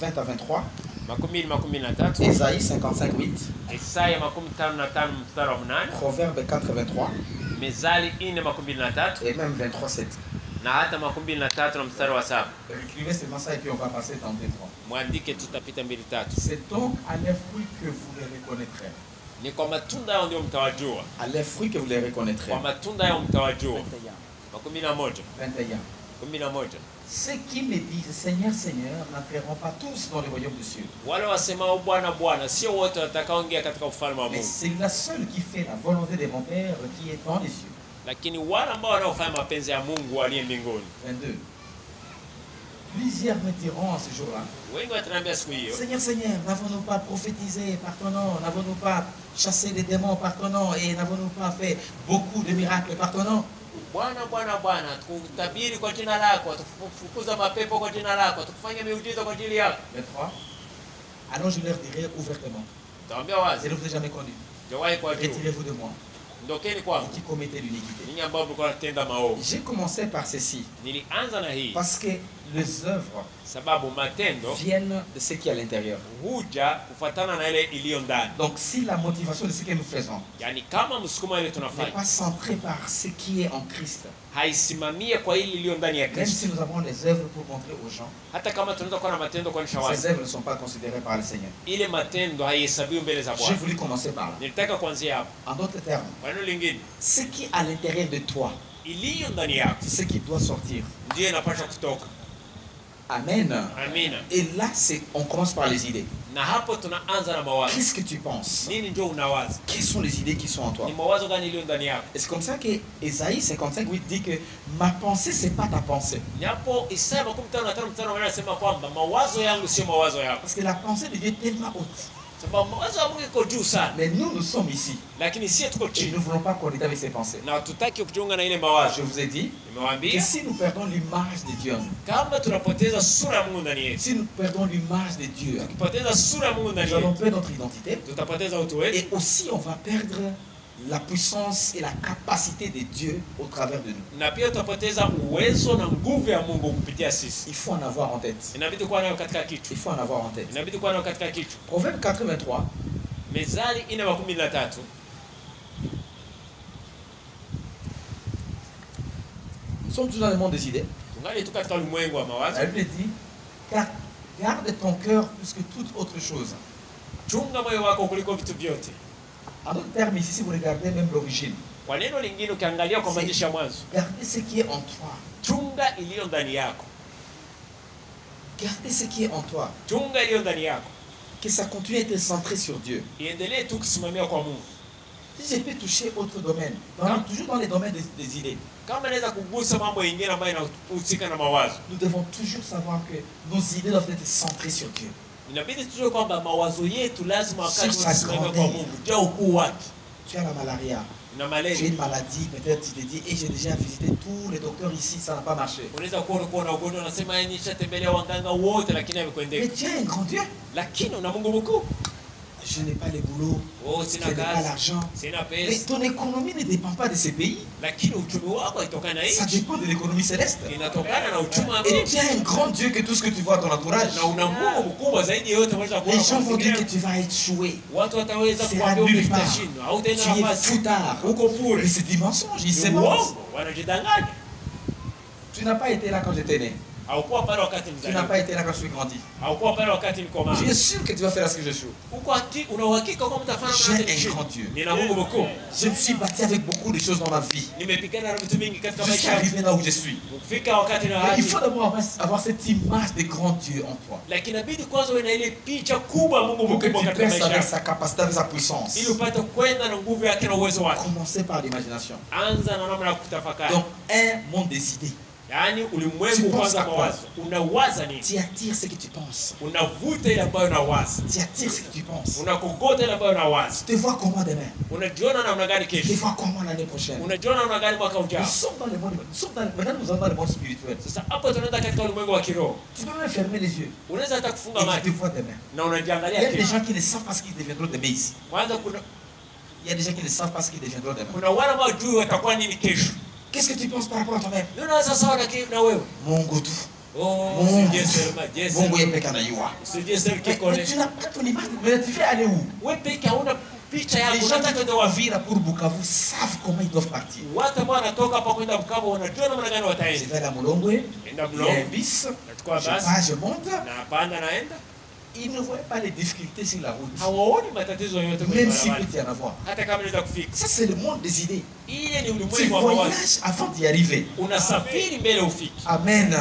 20 à 23. Ésaïe 55, 8. Proverbe 4, 23. Et même 23, 7. Écrivez seulement ça et puis on va passer dans 23. C'est donc à leur fruit que vous les reconnaîtrez. Ni kwa matunda yao ndio mtawajua. À leurs fruits que vous les reconnaîtrez. Kwa matunda yao mtawajua. 21. 11. Ceux qui me disent Seigneur, Seigneur n'entreront pas tous dans le royaume des cieux. Wale wasemao Bwana Bwana sio wote watakaoingia katika ufalme wa Mais Mungu. c'est la seule qui fait la volonté de mon Père qui est dans les cieux. Lakini wale ambao wanaofanya mapenzi ya Mungu aliye mbinguni. 22. Plusieurs me diront en ce jour-là. Wengi wataniambia siku hiyo. Seigneur, Seigneur, n'avons-nous pas prophétisé par ton nom? N'avons-nous pas chassé les démons par ton nom? Et n'avons-nous pas fait beaucoup de miracles par ton nom? Bwana Bwana Bwana, tukutabiri kwa jina lako, tufukuza mapepo kwa jina lako, tukufanya miujiza kwa ajili yako. 23. Alors je leur dirai ouvertement. Taambia wazi. Je ne vous ai jamais connu. Jawahi kwa juu. Retirez-vous de moi. Ndokeni kwangu. Qui commettez l'iniquité. Ninyi ambao mlikuwa mnatenda maovu. J'ai commencé par ceci. Nilianza na hii. Parce que les œuvres sababu matendo viennent de ce qui est à l'intérieur. Huja kufuatana na ile iliyo ndani. Donc si la motivation de ce que nous faisons yani kama msukumo ile n'est tunafanya pas centré par ce qui est en Christ, haisimamie kwa ile iliyo ndani ya même Kristo, si nous avons les œuvres pour montrer aux gens, hata kama tunaweza kuwa na matendo kwa ces nishawazi, œuvres ne sont pas considérées par le Seigneur. ile matendo haihesabiwi mbele za J'ai Bwana. voulu commencer par là. Nilitaka kuanzia hapo. En d'autres termes, Kwa neno lingine, ce qui est à l'intérieur de toi, iliyo ndani yako c'est ce qui doit sortir. ndiyo inapaswa kutoka. Amen. Amina. Et là, on commence par les idées. Na hapo tunaanza na mawazo. Qu'est-ce que tu penses? Nini ndio unawaza? Quelles sont les idées qui sont en toi? Ni mawazo gani iliyo ndani yako? Et c'est comme ça que Ésaïe 55:8 dit que ma pensée, c'est pas ta pensée. Ni hapo Isaya 55 mstari wa 8 anasema kwamba mawazo yangu sio mawazo yako. Parce que la pensée de Dieu est tellement haute. Sababu mawazo ya Mungu iko juu sana. Mais nous sommes ici. Lakini sisi tuko Et chini. nous ne voulons pas connecter avec ces pensées. Na tutaki kujiunga na ile mawazo. Je vous ai dit que Nimewaambia si nous perdons l'image de Dieu, kama tunapoteza sura ya Mungu ndani yetu, si nous perdons l'image de Dieu, tukipoteza sura ya Mungu ndani nous allons yetu, perdre notre identité. tutapoteza utu wetu. Et aussi, on va perdre la puissance et la capacité de Dieu au travers de nous. Na pia tutapoteza uwezo na nguvu ya Mungu kupitia sisi. Il faut en avoir en tête. Inabidi kuwa nayo katika kichwa. Il faut en avoir en tête. Inabidi kuwa nayo katika kichwa. Proverbe 83. Mezali 4:13. Nous sommes tous dans le monde des idées. Tungali tu katika ulimwengu wa mawazo. La Bible dit, car garde ton cœur plus que toute autre chose. Chunga moyo wako kuliko vitu vyote. En d'autres termes, ici, si vous regardez même l'origine, Kwa neno lingine ukiangalia kwa maandishi ya mwanzo, gardez ce qui est en toi. chunga iliyo ndani yako. Gardez ce qui est en toi. Chunga iliyo ndani yako. Que ça continue à être centré sur Dieu. Iendelee tu kusimamia kwa Mungu. Si je peux toucher autre domaine, toujours dans les domaines des idées, Kama naweza kugusa mambo mengine ambayo yanahusika na mawazo, nous devons toujours savoir que nos idées doivent être centrées sur Dieu. inabidi tujue kwamba mawazo yetu lazima wakati Sur sa tusimamia kwa grandeur. Mungu. Je ukuu wake. Tu as la malaria, Na tu as malaria. une maladie, peut-être tu te dis, et j'ai déjà visité tous les docteurs ici, ça n'a pas marché. Unaweza kuwa na ugonjwa unasema nishatembelea waganga wote lakini Mais havikwendeka. tu as un grand Dieu. Lakini una Mungu mkuu. Je n'ai pas le boulot, Oh, je sina n'ai pas kazi, l'argent. sina Mais pesa. ton économie ne dépend pas de ces pays. Lakini uchumi wako haitokana na Ça hicho. dépend de l'économie céleste. Inatokana na uchumi wa Et Mungu. tu as un grand Dieu que tout ce que tu vois dans l'entourage. Na una Mungu mkubwa zaidi ya yote unaweza kuona. Les gens vont dire que kwa tu vas échouer. watu wataweza C'est kuambia nulle umefika part. chini, hautaenda Tu es nafasi. foutard. Uko bure. Mais c'est du mensonge, ils se Ni mentent. uongo, wanajidanganya. Tu n'as pas été là quand j'étais né. Haukuwa pale wakati Tu n'as mzaliwa. pas été là quand je suis grandi. Haukuwa pale wakati niko mama. Tu es sûr que tu vas faire ce que je suis. Una uhakika kwamba utafanya J'ai un grand Dieu. Nina Mungu mkuu. Je me suis battu avec beaucoup de choses dans ma vie. Nimepigana na vitu vingi katika maisha Jusqu'à yangu. arriver là où je suis. Kufika wakati na Mais hadi. il faut d'abord avoir cette image de grand Dieu en toi. Lakini inabidi kwanza uwe na ile picha kubwa Mungu Pour que mkubwa tu katika perces maisha avec yako. sa capacité, avec sa puissance. Ili upate kwenda na nguvu yake na uwezo wake. Commencez par l'imagination. Anza na namna ya kutafakari. Donc, un monde des idées. Yaani ulimwengu kwanza mawazo. Unawaza nini? Tu attires ce que tu penses. Unavuta ile ambayo unawaza. Tu attires ce que tu penses. Unakokota ile ambayo unawaza. Tu te vois comment demain. Unajiona namna gani Tu te kesho? vois comment l'année prochaine. Unajiona namna gani mwaka ujao? Nous sommes dans le monde. Maintenant, nous sommes dans le monde spirituel. Sasa hapo tunaenda katika ulimwengu wa kiroho. Tu peux même fermer les yeux. Unaweza hata Et kufunga tu macho te vois demain. na Il y unajiangalia a des kesho. gens qui ne savent pas ce qu'ils deviendront demain ici. Kwanza kuna Il y a des gens qui ne savent pas ce qu'ils deviendront demain. wale ambao juu watakuwa nini kesho. Qu'est-ce que tu penses par rapport à toi-même? Unaweza sawa na wewe. Mungu tu. Oh, Mungu. Dieu seulement, Dieu Mungu seul. yeye pekee anajua. C'est Dieu seul qui Mais connaît. tu n'as pas ton image. Mais tu fais aller où? Wewe peke hauna picha Les yako. gens Unataka qui kwenda doivent wapi? vivre pour Bukavu savent comment ils doivent partir. Watu ambao wanatoka hapa kwenda Bukavu wanajua namna gani Je wataenda. vais à Mulongwe, Enda il y a un Mlongo. bis, Nachukua je basi pars, je monte. na panda naenda. Ils ne voient pas les difficultés sur la route. Même s'il peut y en avoir. Ça, c'est le monde des idées. Tu voyages avant d'y arriver. Amen.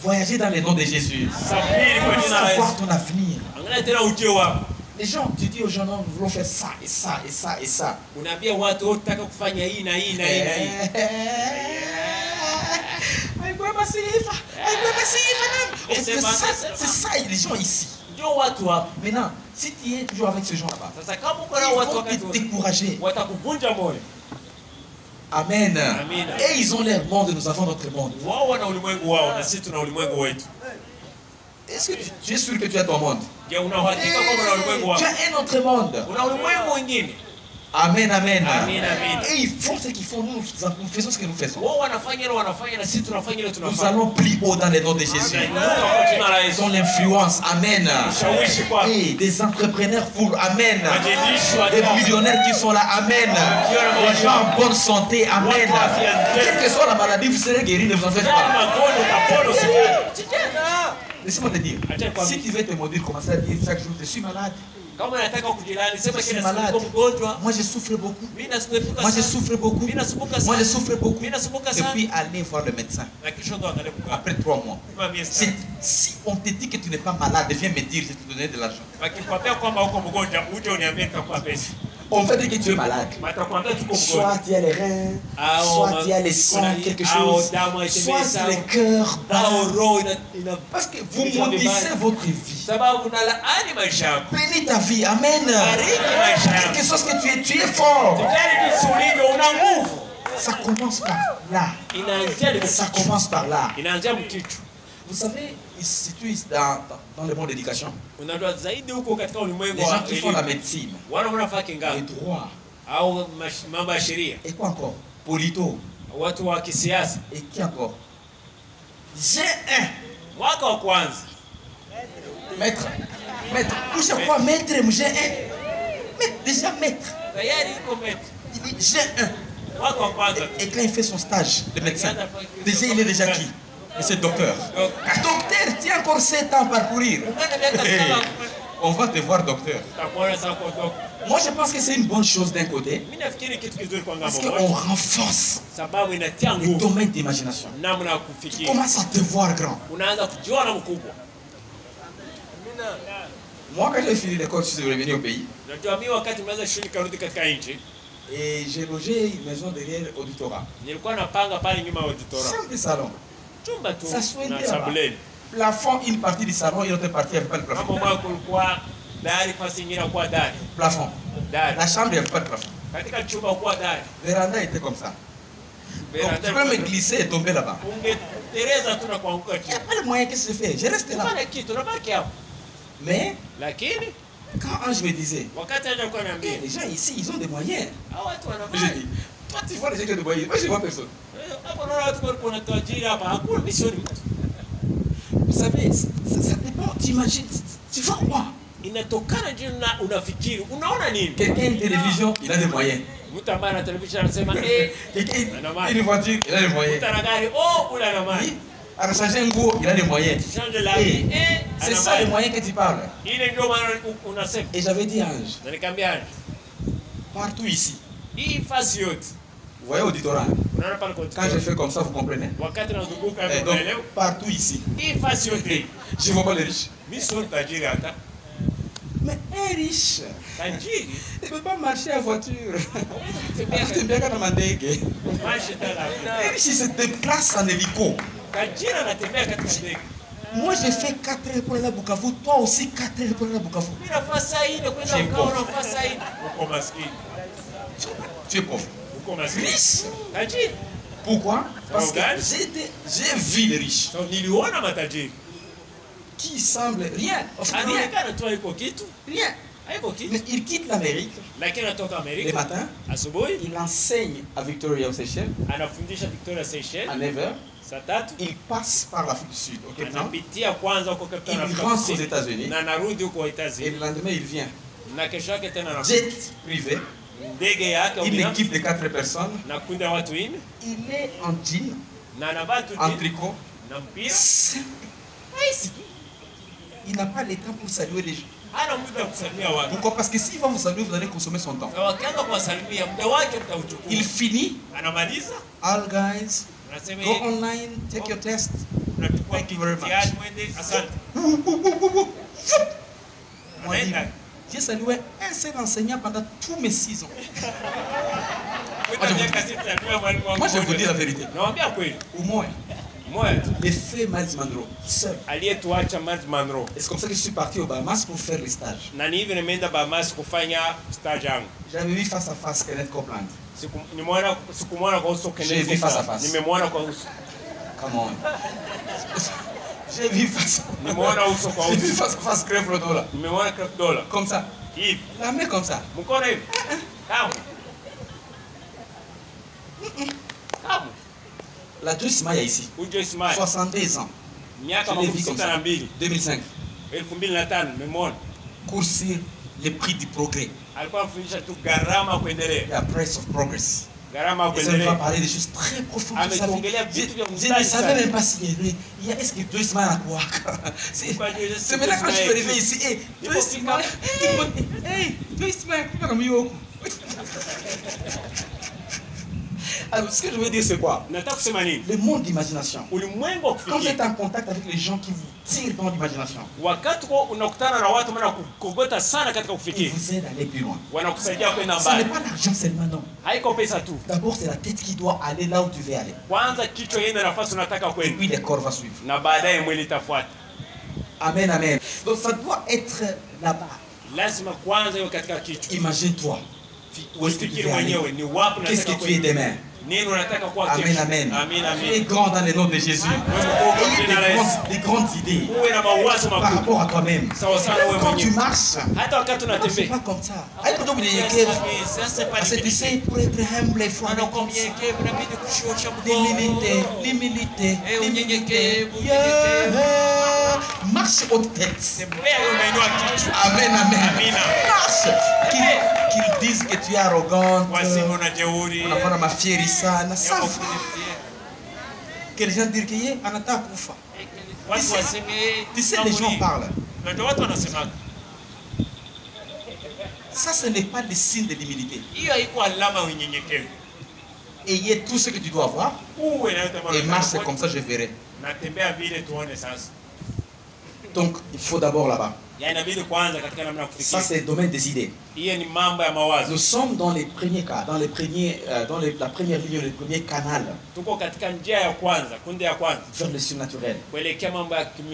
Voyager dans le nom de Jésus. Savoir ton avenir. Les gens, tu dis aux gens, non, nous voulons faire ça et ça et ça et ça. C'est ça, les gens ici. Maintenant, si tu es toujours avec ces gens là-bas, ils vont te décourager. Amen. Et ils ont leur monde, nous avons notre monde. Est-ce que tu es sûr que tu as ton monde? Tu as un autre monde. Amen, amen. Et ils font ce qu'ils font, nous faisons ce que nous faisons. Nous allons plus haut dans le nom de Jésus. Ils ont l'influence, amen. Et des entrepreneurs fous, amen. Des millionnaires qui sont là, amen. Des gens en bonne santé, amen. Quelle que soit la maladie, vous serez guéris, ne vous en faites pas. Laissez-moi te dire, si tu veux te maudire, commence à dire chaque jour, je suis malade. Je suis malade. Moi je souffre beaucoup. Moi je souffre beaucoup. Moi je souffre beaucoup. Et puis aller voir le médecin. Après 3 mois. Si on te dit que tu n'es pas malade, viens me dire, je vais te donner de l'argent. On fait dire que tu es malade. Soit tu as les reins, soit tu as les sangs, quelque chose, soit tu as le cœur bas. Parce que vous maudissez votre vie. Bénis ta vie, amen. Quelque chose que tu es fort. Ça commence par là. Ça commence par là. Vous savez, ils se situent dans le monde de l'éducation. Les gens qui font la médecine, le droit, et quoi encore? Polito. Et qui encore? G1. Maître. Maître. Vous quoi maître, G1? Déjà maître. Il dit G1. Et quand il fait son stage de médecin, déjà il est déjà qui? Monsieur docteur. Docteur, tu as encore 7 ans à parcourir. On va te voir docteur. Moi je pense que c'est une bonne chose d'un côté. Parce qu'on renforce le domaine d'imagination. Tu commences à te voir grand. Moi quand j'ai fini l'école, je suis revenu au pays. Et j'ai logé une maison derrière l'auditorat. Simple salon. Ça soigne là-bas. Plafond, une partie du salon, une autre partie, il n'y avait pas de plafond. Plafond. La chambre, il n'y avait pas de plafond. Véranda était comme ça. Donc, tu peux me glisser et tomber là-bas. Il n'y a pas de moyen que je fais. Je reste là. Mais, quand Ange me disait, les gens ici, ils ont des moyens. Je dis, toi, tu vois les gens qui ont des moyens. Moi, je ne vois personne. Vous savez, ça dépend, t'imagines, tu vois quoi? Quelqu'un a une télévision, il a des moyens. Quelqu'un a une voiture, il a des moyens. À changer un goût, il a des moyens. C'est ça les moyens que tu parles. Et j'avais dit Ange, partout ici. Vous voyez auditorat. Quand je fais comme ça, vous comprenez? Donc, partout ici. Je ne vois pas les riches. Mais un riche, il ne peut pas marcher à voiture. Un riche, il se déplace en hélico. Moi, j'ai fait 4 heures pour aller à Bukavu. Toi aussi, 4 heures pour aller à Bukavu. Tu es pauvre. Riche. Pourquoi? Parce que j'ai vu les riches qui semblent rien. Rien. Mais il quitte l'Amérique. Le matin, il enseigne à Victoria aux Seychelles. À 9h. Il passe par l'Afrique du Sud, au Cape Town. Il rentre aux États-Unis. Et le lendemain, il vient. Jet privé. Une équipe de 4 personnes. Il est en jean, en tricot. il n'a pas le temps pour saluer les gens. Pourquoi? Parce que s'il va vous saluer, vous allez consommer son temps. Il finit. All guys, go online, take your test. Thank you very much. Moi, j'ai salué un seul enseignant pendant tous mes 6 ans. Moi, je vous dis la vérité. Au moins. Les faits Miles Monroe, seul. Et c'est comme ça que je suis parti au Bahamas pour faire les stages. J'avais vu face à face Kenneth Copeland. J'ai vu face à face. Come on. J'ai vu face à face Crève Rodola. Comme ça. La main comme ça. La Joyce Maya ici. 62 ans. Je l'ai vu comme ça. 2005. Courser les prix du progrès. La price of progress. Et ça va parler des choses très profondes. Je ne savais même pas s'il y a. Est-ce que Joyce Maya a quoi? C'est maintenant quand je suis arrivé ici. Hey, Joyce Maya. Hey, Joyce Maya. Alors, ce que je veux dire, c'est quoi? Le monde d'imagination. Quand vous êtes en contact avec les gens qui vous tirent dans l'imagination, ils vous aident à aller plus loin. Ce n'est pas l'argent seulement, non. D'abord, c'est la tête qui doit aller là où tu veux aller. Et puis, le corps va suivre. Amen, amen. Donc, ça doit être là-bas. Imagine-toi. Où est-ce que tu veux aller? Qu'est-ce que tu es demain? Amen, amen. Tu es grand dans le nom de Jésus. Des grandes idées par rapport à toi-même. Quand tu marches, ne fais pas comme ça. C'est tu pour être humble, il faut l'humilité. Marche haute tête. Amen, amen. Marche. Qu'ils disent que tu es arrogante. On a ma fière sana. Que les gens disent qu'il y a un attaque ou pas. Tu sais, les gens parlent. Ça, ce n'est pas le signe de l'humilité. Ayez tout ce que tu dois avoir. Et marche comme ça, je verrai. Donc, il faut d'abord là-bas. Ça, c'est le domaine des idées. Nous sommes dans les premiers cas, dans la première ligne, le premier canal vers le surnaturel.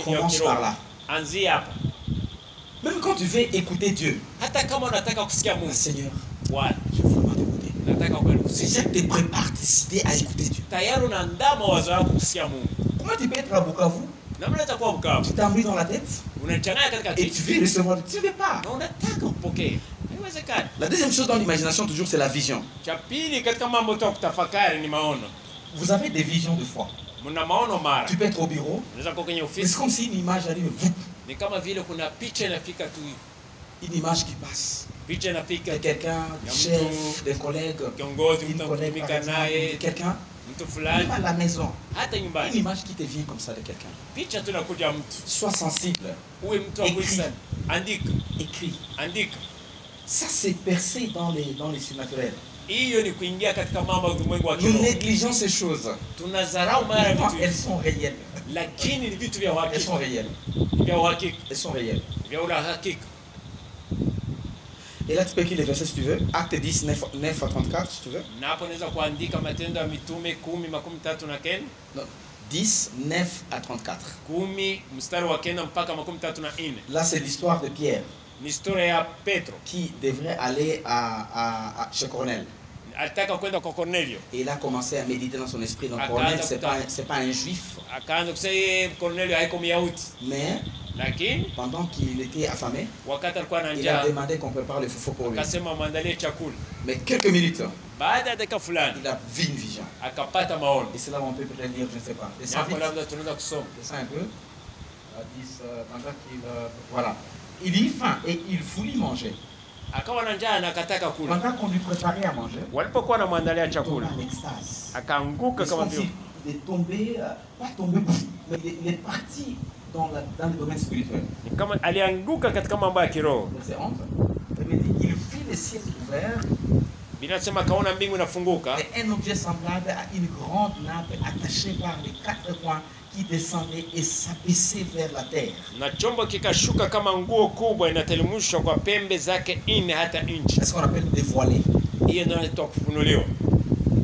Commence par là. Même quand tu veux écouter Dieu, Seigneur, je veux vraiment t'écouter. C'est que tu es prêt à participer à écouter Dieu. Comment tu peux être à Bukavu? Tu t'embrouilles dans la tête et tu veux recevoir. Tu ne veux pas. La deuxième chose dans l'imagination, toujours, c'est la vision. Vous avez des visions de foi. Tu peux être au bureau. C'est comme si une image arrive. Une image qui passe. De quelqu'un, du chef, des collègues, d'une collègue, de quelqu'un. Même à la maison, une image qui te vient comme ça de quelqu'un. Sois sensible. Écris. Ça, c'est percé dans les surnaturels. Nous négligeons ces choses. Elles sont réelles. Elles sont réelles. Elles sont réelles. Et là, tu peux écrire les versets si tu veux. Acte 10, 9 à 34, si tu veux. Non, 10, 9 à 34. Là, c'est l'histoire de Pierre qui devrait aller chez Cornel. Et il a commencé à méditer dans son esprit. Donc Cornel, ce n'est pas un juif. Mais pendant qu'il était affamé, il a demandé qu'on prépare le foufou pour lui. Mais quelques minutes, il a vu une vision. Et c'est là où on peut peut-être lire, je ne sais pas. Descends un peu. Voilà. Il y faim et il voulut manger. Pendant qu'on lui préparait à manger, il tombe en extase. Il est tombé, pas tombé, mais il est parti dans le domaine spirituel. Kama alianguka katika mambo ya kiroho. Verset 11. Il vit le ciel ouvert. Binasema kaona mbingu inafunguka. Et un objet semblable à une grande nappe attachée par les quatre coins qui descendait et s'abaissait vers la terre. Na chombo kikashuka kama nguo kubwa inatelemshwa kwa pembe zake 4 hata inchi. C'est ce qu'on appelle dévoiler. Hiyo ndio inaitwa kufunuliwa.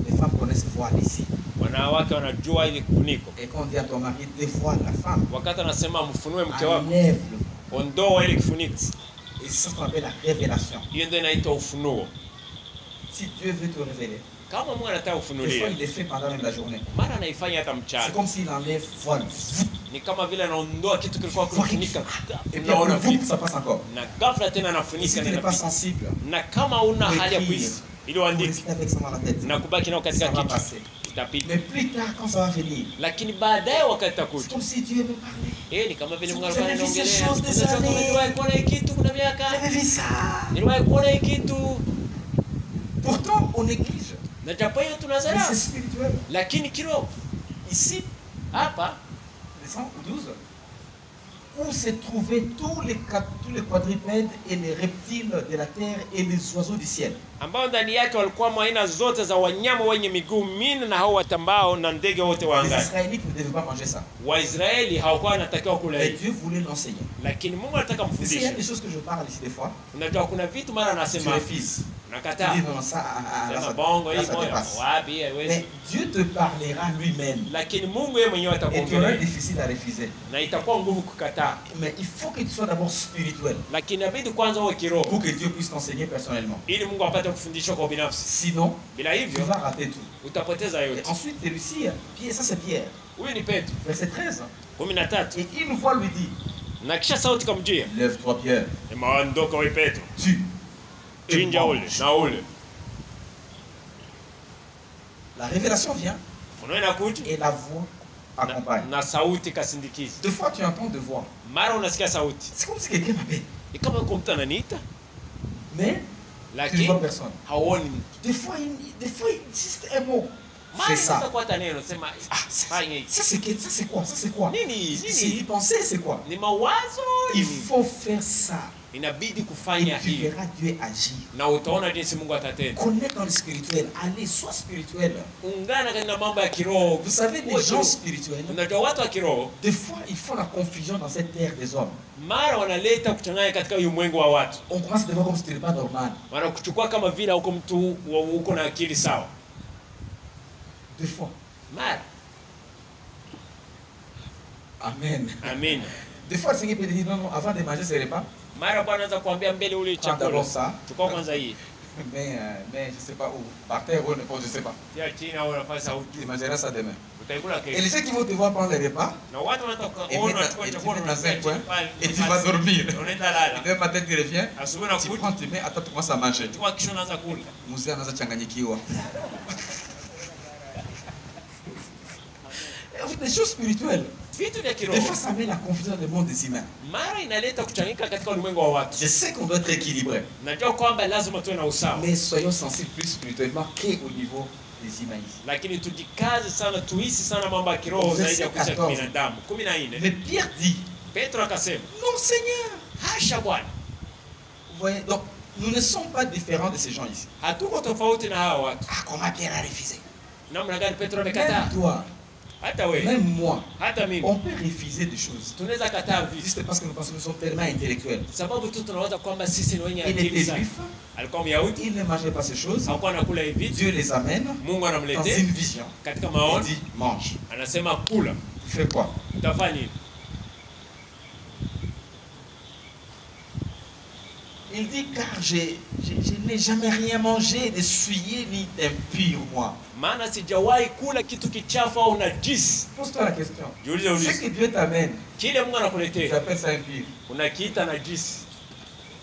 Les femmes connaissent voile ici. Wanawake wanajua ile kufuniko. Et quand on dit à ton mari dévoile la femme, wakati anasema mfunue mke wako, enlève ondoa ile kifuniko. Et c'est ce qu'on appelle la révélation. Hiyo ndio inaitwa ufunuo. Si Dieu veut te révéler, kama Mungu anataka des fois ufunulie, il le fait pendant même la journée. mara anaifanya hata C'est mchana. comme s'il enlève voile. Ni kama vile anaondoa kitu kilikuwa kufunika. Et puis on le voit, ça passe encore. Na ghafla tena Et si anafunika tu n'es pas na sensible, na kama una hali ya kuhisi ili pour uandike rester avec ça dans la tête, na kubaki nao ça katika va kichwa passer. itapita. Mais plus tard, quand ça va venir, Lakini baadaye wakati c'est takuja, comme si Dieu me parlait. ni kama vile Mungu J'avais alikuwa vu ces anaongelea. choses des Unajua années. niliwahi kuona hii kitu kuna miaka. J'avais vu ça. Niliwahi kuona hii kitu. Pourtant, on néglige. Na japo hiyo Mais tunazarau. c'est spirituel. Lakini kiroho Ici, hapa descend au 12, où se trouvaient tous les quadrupèdes et les reptiles de la terre et les oiseaux du ciel. ambao ndani yake walikuwa aina zote za wanyama wenye miguu minne na hao watambao na ndege wote wa Les angani. Israélites ne devaient pas manger ça. Waisraeli hawakuwa wanatakiwa kula Mais hivi, Dieu voulait l'enseigner. lakini Mungu anataka Ici, il y a mfundishe. des choses que je parle ici des fois. Unajua kuna vitu mara Tu anasema refuses. Tu nakataa. dis non, ça, là, Sema bongo hii ça te moyo passe. wapi haiwezi. Mais Dieu te parlera lui-même. Lakini Mungu yeye mwenyewe Et tu auras atakuongelea difficile à refuser. na itakuwa ngumu kukataa. Mais il faut que tu sois d'abord spirituel Lakini inabidi kwanza uwe kiroho pour que Dieu puisse t'enseigner personnellement. ili Mungu apate kufundisha kwa binafsi. Sinon, Bila tu hivyo vas rater tout. utapoteza Et yote. ensuite, tu réussis. Pierre, ça c'est Pierre. Huyu ni Petro Verset 13. 13. Et une voix lui dit, Na kisha sauti kamjia, lève-toi Pierre, "Ondoka wewe Petro, tue. Et chinja ule mange. na ule." La révélation vient Unaona inakuja et la voix accompagne. na sauti kasindikiza. Deux fois tu entends deux voix. Mara unasikia sauti. C'est comme si quelqu'un m'appelle. Ni kama uko mtu ananiita, Mais tu ne lakini vois personne. hauoni. Des fois, il existe un mot. Mara Fais ça. utakuwa hata neno sema Ah, fanya hivi. ça c'est quoi? Ça c'est quoi? Nini? C'est Nini? y penser, c'est quoi? Ni mawazo. Il Nini? faut faire ça. Inabidi Et kufanya tu hivi verras Dieu agir. na utaona jinsi Mungu atatenda. Connais dans le spirituel. Allez, sois spirituel. Ungana katika mambo ya kiroho. Vous savez, les gens spirituels, Unajua watu wa kiroho des fois, ils font la confusion dans cette terre des hommes. mara wanaleta kuchanganya katika ulimwengu wa watu. On commence à te voir comme si tu n'étais pas normal. Wanakuchukua kama vile uko mtu uko na akili sawa. Deux fois. Mara. Amen. Amen. Des fois, le Seigneur peut te dire non, non, avant de manger ce repas, Mara Bwana anaweza kuambia mbele ule prends chakula. d'abord ça. Chukua kwanza hii. Mais je ne sais pas où. Par terre ou n'importe, je ne sais pas. Tia chini au nafasi sauti. Tu mangeras ça demain. Utaikula Et kesho. les gens qui vont te voir prendre le repas, Na watu wanataka et kuona tu unachukua chakula mets dans un coin, pale. et tu vas dormir. Unaenda lala. Demain matin, tu reviens, Asubuhi tu nakuja. prends, tu mets, attends, tu commences à manger. Chukua kisha unaanza kula. Mzee anaanza changanyikiwa. Des choses spirituelles. Vitu vya Des kiroho. fois, ça met la confusion dans le monde des humains. Mara inaleta kuchanganyika katika ulimwengu wa watu. Je sais qu'on doit être équilibré, Najua kwamba lazima tuwe na usawa. mais soyons sensibles plus spirituellement qu'au niveau des humains ici. Lakini tujikaze sana, tuhisi sana mambo ya kiroho zaidi ya kuisha binadamu. 14. Mais Pierre dit, Petro akasema, non Seigneur. hasha Bwana. Vous voyez, donc nous ne sommes pas différents de ces gens ici. Hatuko tofauti na hawa watu. Ah, comment Pierre a refusé? Namna gani Petro amekataa? Même toi, Hata wewe, même moi, hata mimi. on peut refuser des choses. Tunaweza kataa vitu. Juste parce que nous pensons que nous sommes tellement intellectuels. Sababu tu tunawaza kwamba sisi ni wenye Il akili était sana. juif, Alikuwa Myahudi, il ne mangeait pas ces choses. hakuwa anakula hivi vitu. Dieu les amène Mungu dans anamletea une vision. katika Il maono, dit, mange. anasema kula. Tu fais quoi? Utafanya nini? Il dit, car je n'ai jamais rien mangé de souillé ni d'impur, moi. Maana sijawahi kula kitu kichafu au najisi. Pose-toi la question. Jiulize Ce ulize. que Dieu t'amène, Kile Mungu tu anakuletea appelles ça impur. unakiita najisi.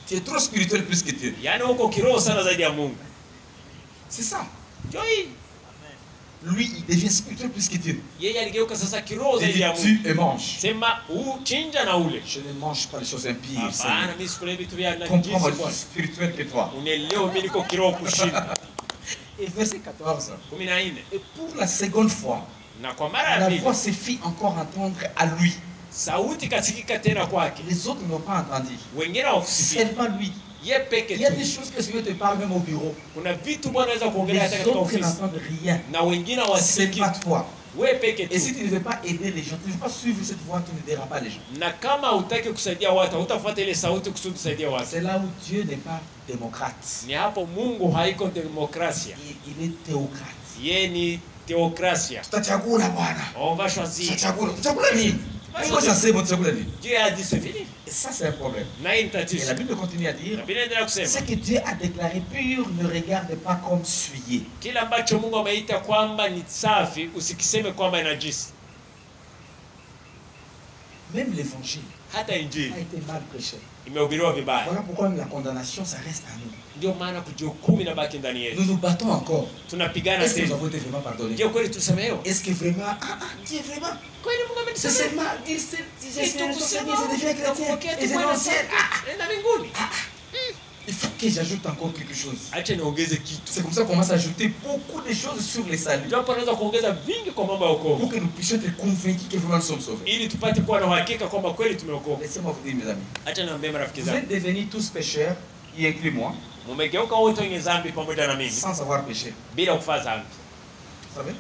Tu es trop spirituel plus que Dieu. Yaani uko kiroho sana zaidi ya Mungu. C'est ça. Ndio hii. Lui, il devient spirituel plus que Dieu. Yeye aligeuka sasa kiroho Il zaidi dit, ya Mungu. tue et mange. Sema chinja na ule. Je ne mange pas les choses impures. Hapana, Seigneur. mimi sikule vitu vya Comprends, moi, najisi je suis bwana. spirituel que toi. Unielewe mimi niko kiroho kushinda. Et verset 14. 14. Et pour la seconde fois, Na kwa mara ya la pili voix se fit encore entendre à lui. sauti kasikika tena kwake. Les autres n'ont pas entendu. Wengine hawakusikia. Seulement lui. Yeye peke Il y a des choses que Dieu te parle même au bureau. Kuna vitu Bwana anaweza kuongelea hata Les katika autres ofisi. n'entendent rien. Na wengine C'est hawasikii. pas toi. Wewe peke tu. Et si tu ne veux pas aider les gens, tu ne veux pas suivre cette voie, tu ne diras pas les gens. Na kama hutaki kusaidia watu, hutafuata ile sauti kusudi kusaidia watu. C'est là où Dieu n'est pas démocrate. Ni hapo Mungu haiko demokrasia. Il est théocrate. Yeye ni teokrasia. Tutachagula Bwana. On va choisir. Tutachagula nini? Mungu sasa tutachagula nini? Dieu a dit c'est fini. Et ça c'est un problème. Na hii Et tatizo. la Bible continue à dire, Na Biblia inaendelea kusema ce que Dieu a déclaré pur ne regarde pas comme souillé. kila ambacho Mungu ameita kwamba ni safi usikiseme kwamba ni najisi. Même l'évangile Hata a injili été mal prêché. imehubiriwa vibaya. Voilà pourquoi même la condamnation, ça reste à nous. Ndio maana kujihukumu inabaki ndani Nous yetu. nous battons encore. Tunapigana Est-ce que nous tena. avons été vraiment pardonnés? Je kweli tusamehewa? Est-ce que vraiment, Dieu vraiment, Kweli Mungu c'est amenisamehe? seulement dire, j'ai Kitu je kusema deviens chrétien, kupokea et tu je Bwana l'ancienne. enda mbinguni. Il faut que j'ajoute encore quelque chose. Acha niongeze kitu. C'est comme ça qu'on commence à ajouter beaucoup de choses sur les saluts. Ndio hapo naweza kuongeza vingi kwa mambo ya wokovu. Pour que nous puissions être convaincus que vraiment nous sommes sauvés. Ili tupate kuwa na uhakika kwamba kweli tumeokoka. Laissez-moi vous dire, mes amis. Acha niambie marafiki Vous zangu. êtes devenus tous pécheurs, y inclut moi, Mumegeuka wote wenye dhambi pamoja na mimi sans avoir péché. bila kufanya dhambi. Vous savez?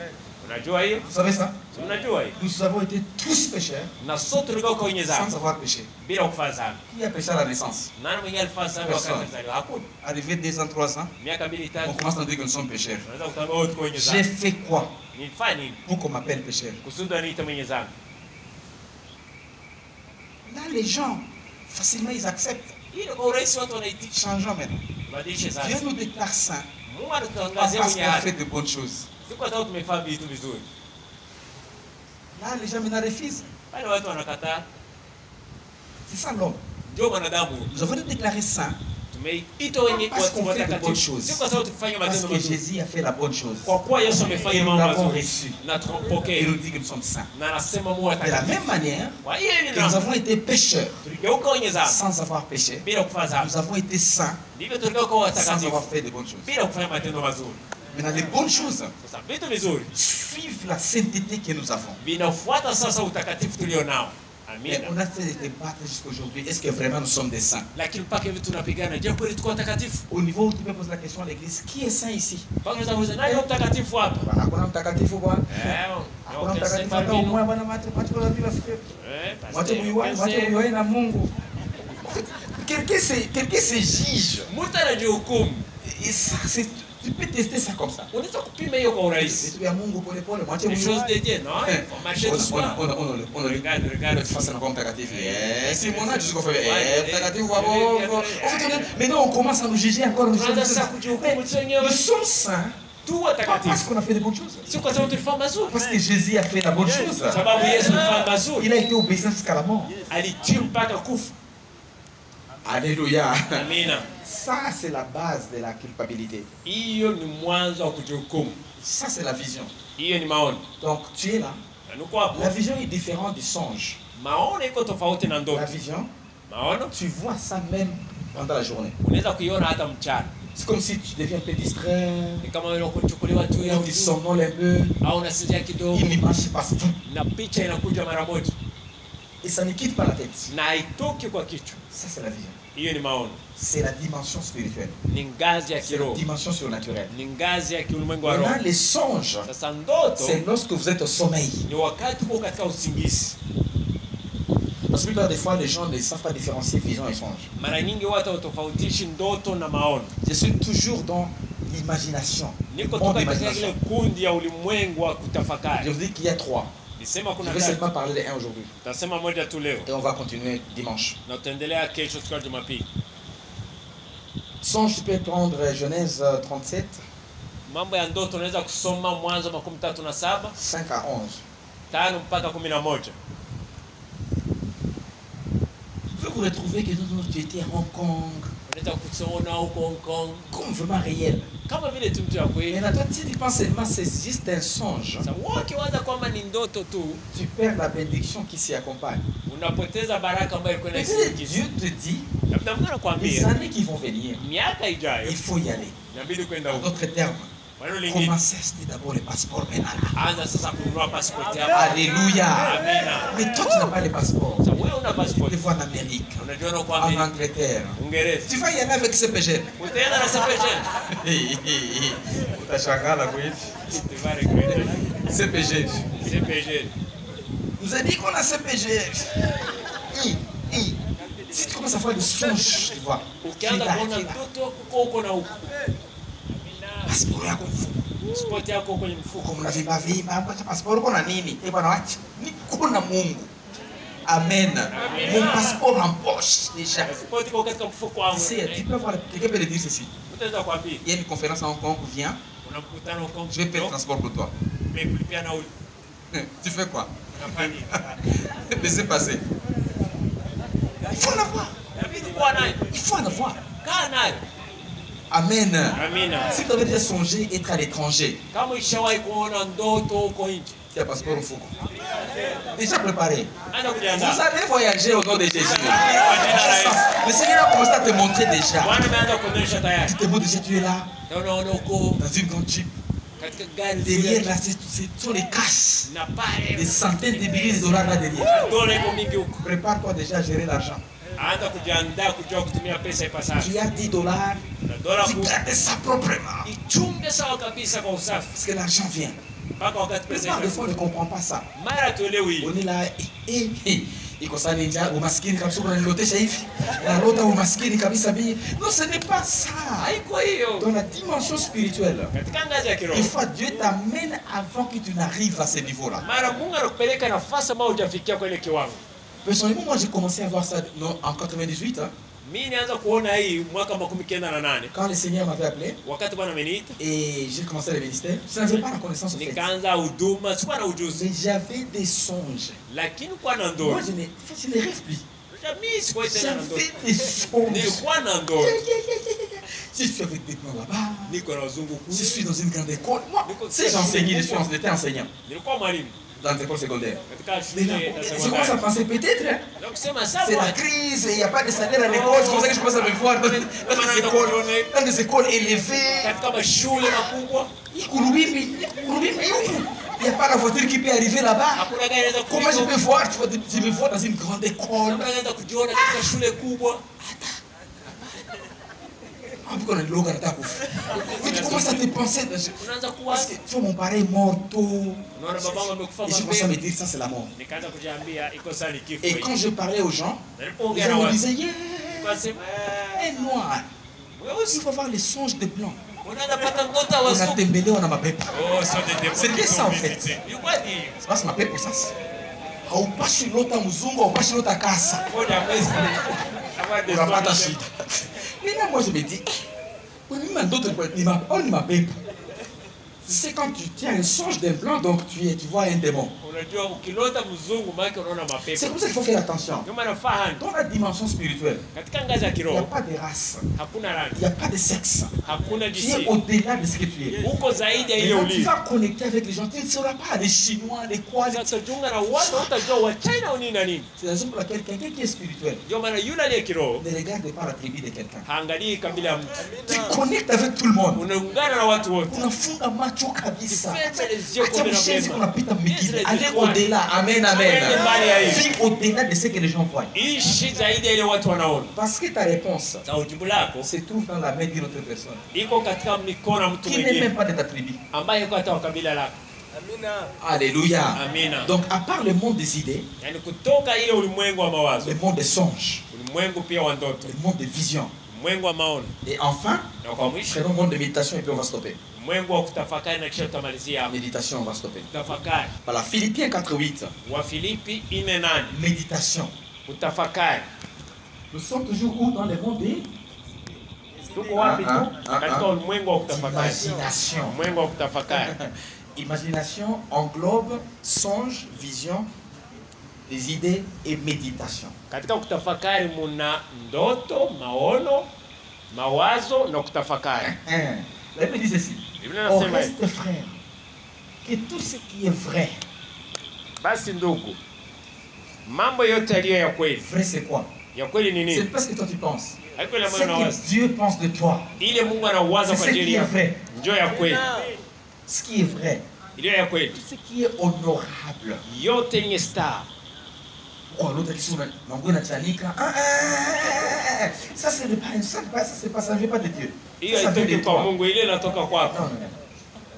Unajua hiyo? Vous savez ça? Si unajua hiyo? Nous avons été tous pécheurs, Na sote tuligeuka wenye sans dhambi avoir péché. bila kufanya dhambi. Qui a péché à la naissance? Nani mwenye alifanya dhambi wakati alizaliwa? Hakuna. Arrivé 2 ans, 3 ans, Miaka 2 on 3 commence à dire que nous sommes pécheurs. unaweza kutambua wote kwa wenye J'ai dhambi. fait quoi Nilifanya nini pour qu'on m'appelle pécheur? kusudi aniite mwenye dhambi? Là, les gens, facilement, ils acceptent. Ile kwa urahisi watu wanaitika. Changeons maintenant. Badilishe Dieu sasa. nous déclare saints, Mungu pas anatutangazia parce mwenye qu'on haki. fait de bonnes choses. Si kwa sababu tumefanya vitu vizuri. Là, les gens maintenant refusent. Wale watu wanakataa. C'est ça l'homme. Ndio mwanadamu. Nous avons été déclarés saints Tumeitwa wenye Parce qu'on watu fait de bonnes watakatifu. choses. Si kwa sababu tufanye parce matendo que mazuri. Jésus a fait la bonne chose. Kwa kuwa Yesu Et amefanya nous mambo l'avons mazuri reçu. na Et tunampokea il nous dit que nous sommes saints. na anasema Mungu De la atakatifu. même manière Kwa hiyo que nous avons été pécheurs tuligeuka wenye dhambi sans avoir péché, bila kufanya dhambi. nous avons été saints Ndivyo tuligeuka sans watakatifu avoir fait de bonnes choses. bila kufanya matendo mazuri. Maintenant, les bonnes choses Sasa vitu vizuri suivent la sainteté que nous avons. vinafuata sasa utakatifu tulionao. Mais Amina. on a fait des débats jusqu'à aujourd'hui. Est-ce que vraiment nous sommes des saints? Lakini mpaka hivi tunapigana, je, kweli tuko watakatifu? Au niveau où tu peux poser la question à l'église, qui est saint ici? Mpaka unaweza nani ni mtakatifu hapa? Hakuna mtakatifu bwana. Hakuna mtakatifu ukisema hata vile. umwe bwana mate kwa Biblia fikiri. Basi Mate muiwe na Mungu. Quelqu'un se juge. mtu anajihukumu. Et ça, tu peux tester ça comme ça. Unaweza kupima hiyo kwa urahisi. Vitu vya Mungu pole pole, mwache Les choses muiwe. de Dieu, non? Marcher doucement. On Regarde, regarde. face na mtakatifu. Si mon âge jusqu'au fait Ouais, mtakatifu ouais, wao. ouais. Maintenant on commence à nous juger encore nous Tunaanza sasa kujihukumu wenyewe. Nous sommes saints Tu pas parce watakatifu. qu'on a fait de bonnes choses. Si kwa sababu tulifanya mazuri. Parce que Jésus a fait la bonne chose. Sababu Yesu alifanya mazuri. Il a été obéissant jusqu'à la mort. Alitii mpaka kufa. Alléluia. Amina. Ça, c'est la base de la culpabilité. Hiyo ni mwanzo wa kujihukumu. Ça, c'est la vision. Hiyo ni maono. Donc, tu es là. Na nuko hapo. La vision est différente du songe. Maono iko tofauti na La ndoto. vision, Maono tu vois ça même pendant la journée. unaweza kuiona hata mchana. C'est comme si tu deviens un peu distrait, Ni kama wewe unachukuliwa tu ya ou tu somnoles un peu, au unasinzia kidogo une image passe tout. na picha inakuja mara moja Et ça ne quitte pas la tête. na haitoki kwa kichwa. Ça, c'est la vision. Hiyo ni maono. C'est la dimension spirituelle. Ni ngazi ya C'est la kiroho. dimension surnaturelle. Ni ngazi ya kiulimwengu wa roho. Maintenant, les songes, Sasa ndoto c'est lorsque vous êtes au sommeil. ni wakati uko katika usingizi. Parce que la plupart des fois, les gens ne savent pas différencier vision et songe. Mara nyingi watu hawatofautishi ndoto na maono. Je suis toujours dans l'imagination. Le Niko monde toka katika ile d'imagination. kundi ya ulimwengu wa Je kutafakari. vous dis qu'il y a 3. Nisema Je kuna vais tatu. seulement parler des 1 aujourd'hui. Tasema moja tu leo Et on va continuer dimanche. na tutaendelea kesho siku ya Jumapili. Songe, tu peux prendre Genèse 37, Mambo ya ndoto unaweza kusoma Mwanzo 37 5 à 11. 5 mpaka 11. Vous vous retrouvez que tu étais à Hong Kong, Unaweza kuona huko Hong Kong comme vraiment réel. kama vile tu mtu ya Mais kweli. là, toi, si tu penses seulement c'est juste un songe, Sasa wakiwaza kwamba ni ndoto tu, tu perds la bénédiction qui s'y accompagne. unapoteza baraka ambayo ilikuwa Mais inasindikiza. Dieu te dit, Labda Mungu les anakuambia années qui vont venir, miaka ijayo il faut y aller. inabidi kwenda En huko. d'autres termes, Commencez à acheter d'abord les passeports maintenant. Anza sasa kununua passport yako. Alléluia. Amina. Mais toi tu n'as pas les passeports. Sasa wewe una passport. Tu vas en Amérique, Unajiona uko en Amerika. Angleterre. Uingereza. Tu vas y aller avec CPG. Utaenda na CPG. Utashangala kweli. Tu vas regretter. CPG. CPG. Vous avez dit qu'on a CPG. Si tu commences à faire des songes, tu vois. Ukianza kuona mtoto uko uko na huko. Passport yako mfuko. Sport yako kwenye mfuko. Mnavimba vimba, hapa passport uko na nini? Bwana wacha. Niko na Mungu. Amen. Mon passeport en poche déjà. Sport iko katika mfuko wangu. Tu peux voir, quelqu'un peut le dire ceci. Utaweza kuambia. Il y a une conférence à Hong Kong, viens. Kuna mkutano Hong Kong. Je vais payer le transport pour toi. Mais kulipia nauli. Tu fais quoi? Unafanya. Laissez passer. Il faut en avoir. Il faut en avoir. Amen. Amina. Si tu avais déjà songé être à l'étranger, Kama ishawahi kuona ndoto huko nje. tu as passeport au Foucault. Déjà préparé. Anza kujiandaa. Vous allez voyager au nom de Jésus. Le Seigneur a commencé à te montrer déjà. Bwana ameanza kuonyesha tayari. Tu te montres déjà, tu es là, Unaona uko dans une grande jeep. katika gari Derrière là, ce sont les casses. na pale. Des centaines de milliers de dollars là derrière. Dola iko mingi huko. Prépare-toi déjà à gérer l'argent. Anza kujiandaa kujua kutumia pesa ipasavyo. Tu as 10 dollars, Na dola tu gardes ça proprement. ichunge sawa kabisa kwa usafi. Parce que l'argent vient. Mpaka wakati Mais pesa pas de fois, on ne comprend pas ça. mara tuelewi. On est là, iko sana nja umaskini kabisa unanilotesha hivi. Unalota umaskini kabisa mimi. Non, ce n'est pas ça. Haiko hiyo. Dans la dimension spirituelle, Katika ngazi ya kiroho. des fois Dieu t'amène avant que tu n'arrives à ce niveau-là. Mara Mungu anakupeleka nafasi ambayo hujafikia kwa ile kiwango. Personnellement, moi j'ai commencé à voir ça en 98, hein, Mimi nianza kuona hii mwaka 98 quand le Seigneur m'avait appelé wakati Bwana ameniita et j'ai commencé le ministère. Je n'avais pas la connaissance en fait. nikaanza huduma, sikuwa na ujuzi, Mais j'avais des songes. lakini kwa na Moi ndoto. je ne rêve plus. Mimi sikuwa tena na ndoto. J'avais des songes. Nilikuwa na ndoto. Je suis avec des gens là-bas. Niko na wazungu Je kule. suis dans une grande école. Moi, si j'enseignais, j'étais enseignant Nilikuwa mwalimu dans l'école secondaire. katika Mais là, shule ya je commence à sekondari. penser peut-être, hein, Na kusema sasa c'est la crise, il n'y a pas de salaire à l'école, c'est comme ça que je commence à me voir dans des écoles élevées. katika mashule makubwa Il n'y a pas la voiture qui peut arriver là-bas. hakuna gari inaweza Comment je kufika. peux voir? Je me vois dans une grande école. Hakuna gari inaweza kujiona katika shule kubwa. Pourquoi on est lourd à ta bouffe? Tu commences à te penser. Unaanza Parce kuwaza. que tu vois, mon père est mort tôt. Unaona babangu amekufa Et je commence à me mapema. dire, ça c'est la mort. Nikaanza kujiambia iko sana kifo. Et quand je parlais aux gens, les Nilipoongea na gens me watu disaient, yeah, wakasema, et noir. wewe Il faut avoir les songes de blanc. unaanza pata ndoto ya On a wazungu. tembélé, on a ma pepe. Oh, sio des démons. C'était ça, en fait. Ilikuwa ni C'est pas ma pepe, ça. Haupashi lota mzungu, haupashi lota kasa. moja mwezi. Kama des Unapata songes. shida. Maintenant, moi je me dis, mimi ndoto ni ma pepe. C'est quand tu as un songe d'un blanc, donc tu vois un démon. Unajua ukilota mzungu maana unaona C'est mapepo. pour ça qu'il faut faire attention. Ndio maana fahamu Dans la dimension spirituelle, katika ngazi ya il n'y a kiroho pas de race, hakuna il rangi, n'y a pas de sexe. hakuna Tu es jinsi. au-delà de ce que tu es. Uko zaidi ya Et ile quand tu ulivyo. vas connecter avec les gens, tu ne sauras pas les Chinois, les quoi. Sasa junga na watu utajua wa China au nini na nini. C'est la raison pour laquelle quelqu'un qui est spirituel Ndio maana yule aliye kiroho ne regarde pas la tribu de quelqu'un. haangalii kabila ya mtu. Tu connectes avec tout le monde. Unaungana na watu wote. Unafunga macho kabisa. Fais Acha mshenzi unapita mwingine. Yes, Allez yes, au-delà. Amen, amen. Amen. Vis au-delà de ce que les gens voient. Ishi zaidi ya ile watu wanaona. Parce que ta réponse Za ujibu lako se trouve dans la main d'une autre personne iko katika mikono ya mtu qui n'est mwingine même pas de ta tribu. ambaye yuko hata wa kabila lako. Alléluia. Amina. Donc, à part le monde des idées, Yaani kutoka ile ulimwengu wa mawazo, le monde des songes, ulimwengu pia wa ndoto, le monde des visions, ulimwengu wa maono, et enfin, na kwa mwisho prenons le monde de méditation et puis on va stopper. ulimwengu wa kutafakari, na kisha tutamalizia hapo. Méditation, on va stopper. Kutafakari. Voilà, Philippiens 4:8. Wa Filipi 4:8. Méditation. Kutafakari. Nous sommes toujours où dans le monde des Tuko wapi tu? Katika ulimwengu wa kutafakari. imagination. Ulimwengu wa kutafakari. Imagination englobe songe, vision, des idées et méditation. Katika kutafakari muna ndoto, maono, mawazo na kutafakari. La Bible dit ceci. Biblia Au inasema reste, frère, que tout ce qui est vrai. basi ndugu, mambo yote yaliyo ya kweli. Vrai, c'est quoi? Ya kweli ni nini? C'est pas ce que toi tu penses. Haiko ile C'est ce maana que Dieu pense de toi. ile Mungu anawaza C'est kwa ce ajili qui est yako. vrai. Ndio ya kweli. Ce qui est vrai. Ile ya kweli. Tout ce qui est honorable. Yote yenye star. Oh, l'autre qui s'ouvre, l'angoisse nationale. Ça, c'est pas ça, ça ne vient pas de Dieu. Hiyo Ça vient de haitoki kwa toi. Mungu, ile inatoka kwako. Non, non, non.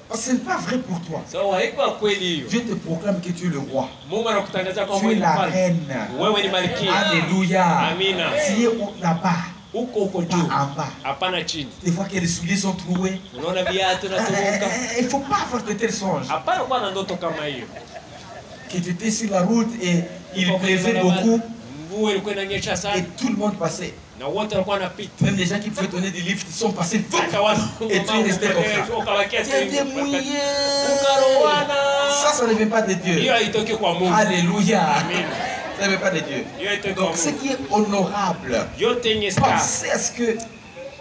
Parce que ce n'est pas vrai pour toi. So haiko kweli hiyo. Dieu te proclame que tu es le roi. Mungu anakutangaza kwa Tu es mwenye la mfalme. reine. Wewe ni malkia. Alléluia. Amina. Tu es là-bas, Huko pas juu. en bas. Hapana chini. Des fois que les souliers sont troués. Unaona viatu vinatoka. Il ne faut pas avoir de tels songes. Hapana kuwa na ndoto kama hiyo. Que tu étais sur la route et il pleuvait beaucoup Mvua ilikuwa inanyesha sana et tout le monde passait. na wote walikuwa wanapita. Même les gens qui pouvaient donner des livres, ils sont passés. Hata watu Et tu es resté comme ça. ukabakia Tu étais mouillé. ukarowana. Ça ne vient pas de Dieu. Hiyo haitoki kwa Mungu. Alléluia. Amen. Ça ne vient pas de Dieu. Hiyo haitoki kwa Donc, ce Mungu. qui est honorable, Yote yenye star. pensez à ce que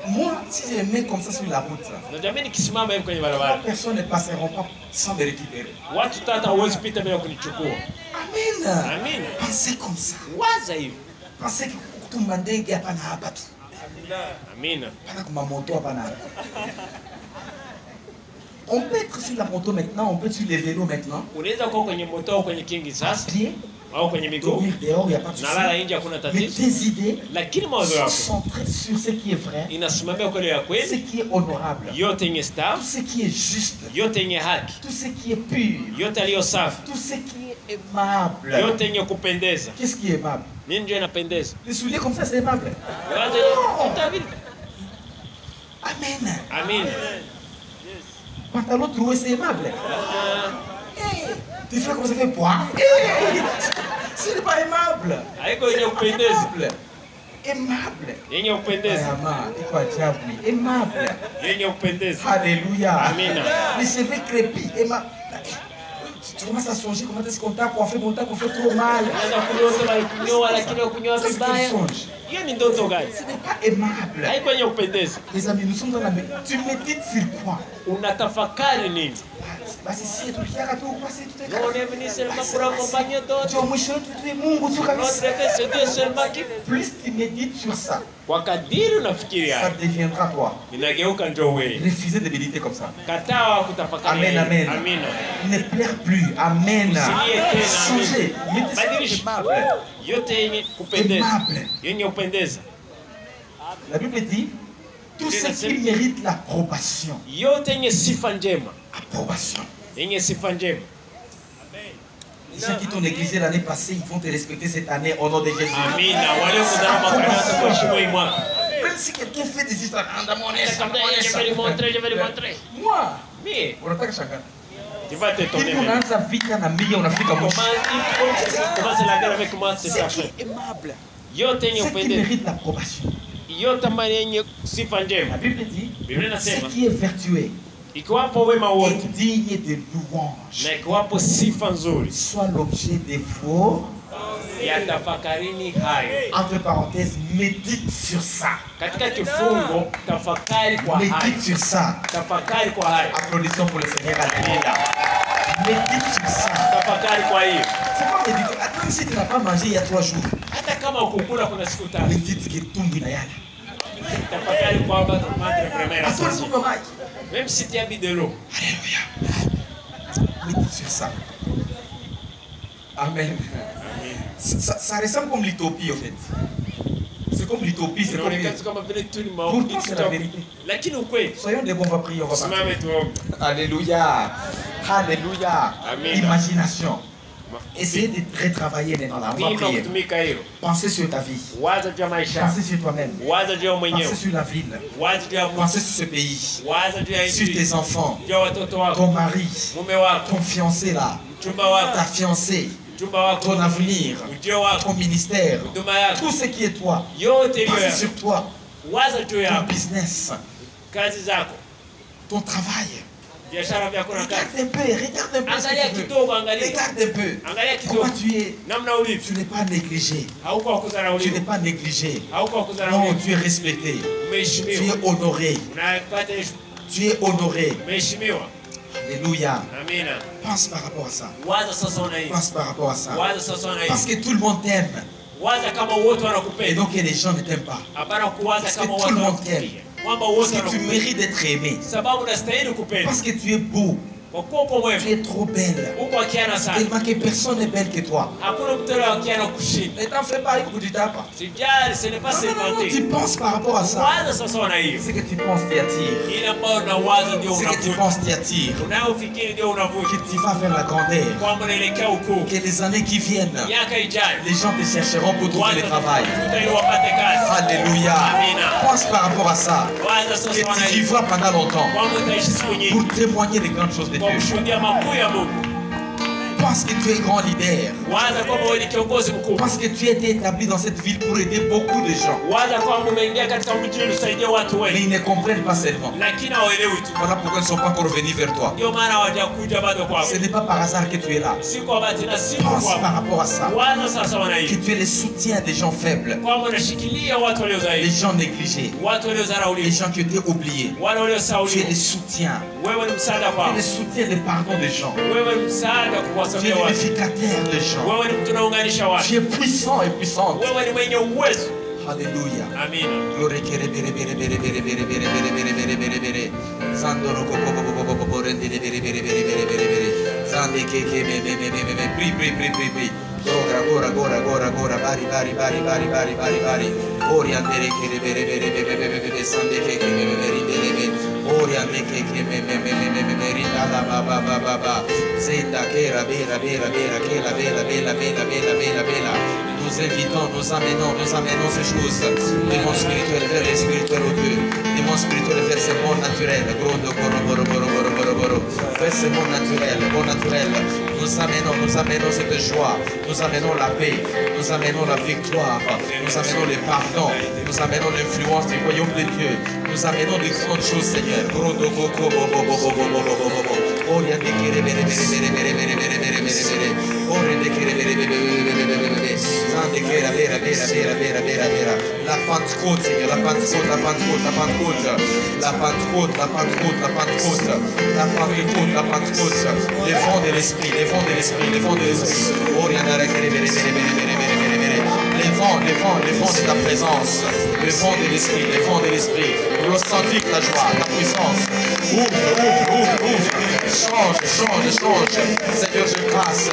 moi, si je mets comme ça sur la route, Na jamii nikisimama hivi kwenye barabara. personne ne passeront pas sans me récupérer. Watu tata hawezi pita bila kunichukua. Amen. Amen. Pensez comme ça. Waza hivi. Pensez que kutumba ndege hapana hapa tu. Amina. Hapana kuma moto hapana hapa. On peut être sur la moto maintenant, on peut être sur les vélos maintenant. Unaweza kuwa kwenye moto au kwenye kingi À sasa pied, au kwenye miguu. dormir dehors, il n'y a pas de Nalala souci. nje hakuna Mais tatizo. tes idées Lakini mawazo sont yako centrées sur ce qui est vrai, inasimamia kweli ya ce kweli. qui est honorable, Yote yenye star, tout ce qui est juste, yote yenye haki, tout ce qui est pur, yote aliyo safi, tout ce qui est aimable. yote yenye kupendeza. Qu'est-ce qui est aimable? Nini ndio inapendeza? Les souliers comme ça, c'est aimable. Waza hiyo utavili. Amen. Amina. Pantalon troué, c'est aimable. Tu fais comme ça, fait poire. Ce n'est pas aimable. Haiko yenye kupendeza. Aimable. Aimable. Yenye kupendeza. Ayama, iko ajabu. Aimable. Yenye kupendeza. Alléluia. Amina. Les cheveux crépis. Aimable. Tu commences à songer comment est-ce qu'on t'a coiffé, mon t'a coiffé trop mal. Unaweza kunyoa walikunyoa lakini wakunyoa Ça, c'est vibaya. ton songe. Hiyo ni ndoto gani? Ce n'est pas aimable. Haiko yenye kupendeza. Les amis, nous sommes dans la maison. Tu médites sur quoi? Unatafakari nini? Basi si tukiaka tu basi Non, tutaka. on est venu seulement pour accompagner d'autres. Tu mwisho tu es Mungu tu Notre kabisa. Dieu, c'est Dieu seulement qui. Plus tu médites sur ça, Kwa kadiri unafikiri ça haya, deviendra toi. inageuka ndio wewe. Refusez de méditer comme ça. Kataa kutafakari. Amen, amen. Amina. Ne plaire plus. Amen. Usilie tena. Changez. Mettez ça Badilisha. aimable. Yote yenye kupendeza. Aimable. Yenye kupendeza. La Bible dit tout ce qui mérite l'approbation. Yote yenye sifa njema. Approbation. Yenye sifa njema. Les gens qui t'ont négligé l'année passée, ils vont te respecter cette année au nom de Jésus. Amina. Wale kuzana mwaka hata kwa shimo hii mwaka. Même si quelqu'un fait des histoires, Je vais lui montrer, je vais lui montrer. moi, Mie, unataka shangaa. tu vas t'étonner. Hivi unaanza vita na mbio unafika mwisho. Commence la guerre avec moi, c'est Ce ça. qui est aimable, Yote yenye ce qui kupendeza. mérite l'approbation. Yote ambayo yenye sifa La njema. Bible dit Biblia ce inasema qui est vertueux ikiwapo wema wote et digne de louange na ikiwapo sifa nzuri soit l'objet de vos, ya tafakarini hayo. entre parenthèses, médite sur ça. Katika kifungo tafakari kwa hayo. Médite sur ça. Tafakari kwa hayo. Applaudissons pour le Seigneur. Alléluia. Médite sur ça. Tafakari kwa hiyo. C'est pas méditer. Même si tu n'as pas mangé il y a 3 jours, Hata kama ukukula kuna siku tatu. médite que tumbi na yala. Tafakari kwamba tomate premier Attends le associé. coup de Même si tu habites de l'eau. Alléluia. Médite sur ça. Amen. Ça ressemble comme l'utopie en fait. C'est comme l'utopie, c'est comme Inaonekana kama vile tu ni Pourtant c'est la vérité. Lakini ukweli. Soyons des bons, on va prier, on va partir. Simame tuombe. Alléluia. Alléluia. Amen. Imagination. Essayez de retravailler maintenant là. On va Mimi prier. kutumika hiyo. Pensez sur ta vie. Waza juu ya maisha. Pensez sur toi-même. Waza juu ya Pensez mwenyewe. sur la ville. Waza juu ya Pensez sur ce pays. waza juu ya Sur nchi. tes enfants. Juu ya watoto wako. Ton mari. Mume wako. Ton fiancé là. Mchumba wako. Ta fiancée. Mchumba wako. Ton avenir. Ujio wako. Ton ministère. Huduma yako. Tout ce qui est toi. Yote iliyo Pensez yako. sur toi. Waza juu Ton yako. business. Kazi zako. Ton travail. Biashara vyako na kazi. Regarde un peu. Regarde un peu. ce Angalia que tu veux. kidogo, angalia. Regarde un peu. Angalia kidogo. Comment tu es. Namna ulivyo. Tu n'es pas négligé. Hauko Tu kudharauliwa. n'es pas négligé. Hauko Non, kudharauliwa. tu es respecté. Tu Umeheshimiwa. es honoré. Unapata Tu es honoré. umeheshimiwa. Alléluia. Amina. Pense par rapport à ça. Waza sasa unaishi. Pense par rapport à ça. Waza sasa unaishi. Parce que tout le monde t'aime. Et donc les gens ne t'aiment pas. Parce que tout le monde t'aime. Parce que tu mérites d'être aimé. Parce que tu es beau. Tu es trop belle. Tellement que personne n'est belle que toi. Ne t'en fais pas, écoute, tu tapes. Non, tu penses par rapport à ça. Ce que tu penses t'y attire. Ce que tu penses t'y attire. Que tu vas vers la grandeur. Que les années qui viennent, les gens te chercheront pour trouver le travail. Alléluia. Pense par rapport à ça. Que tu vivras pendant longtemps pour témoigner des grandes choses de Dieu. Pense que tu es grand leader. Pense que tu as été établi dans cette ville pour aider beaucoup de gens. Mais ils ne comprennent pas seulement. Voilà pourquoi ils ne sont pas encore venus vers toi. Ce n'est pas par hasard que tu es là. Pense par rapport à ça. Que tu es le soutien des gens faibles. Les gens négligés. Les gens qui ont été oubliés. Tu es le soutien. Tu es le soutien des pardons des gens. Tu es l'unificateur des gens. Tu es puissant et puissante. Alléluia. Amen. Gloire kere bere bere bere bere bere bere bere bere bere bere bere. Zandoro ko bo rende bere bere bere bere bere bere. Zande ke me pri. Gora bari. Ori andere kere bere bere zande ke me. Ori ande ke me rinda la ba. Zenda kera bera ke la bela. Nous invitons, nous amenons ces choses des mondes spirituels vers les spirituels au Dieu, des mondes spirituels vers ce monde naturel, vers ce monde naturel, nous amenons cette joie, nous amenons la paix, nous amenons la victoire, nous amenons le pardon, nous amenons l'influence du royaume de Dieu, nous amenons des grandes choses, Seigneur. La Pentecôte, Seigneur, la Pentecôte. Les vents de l'esprit. Les vents de ta présence, les vents de l'esprit, ressentir ta joie, ta puissance. Ouvre. Change. Seigneur, je casse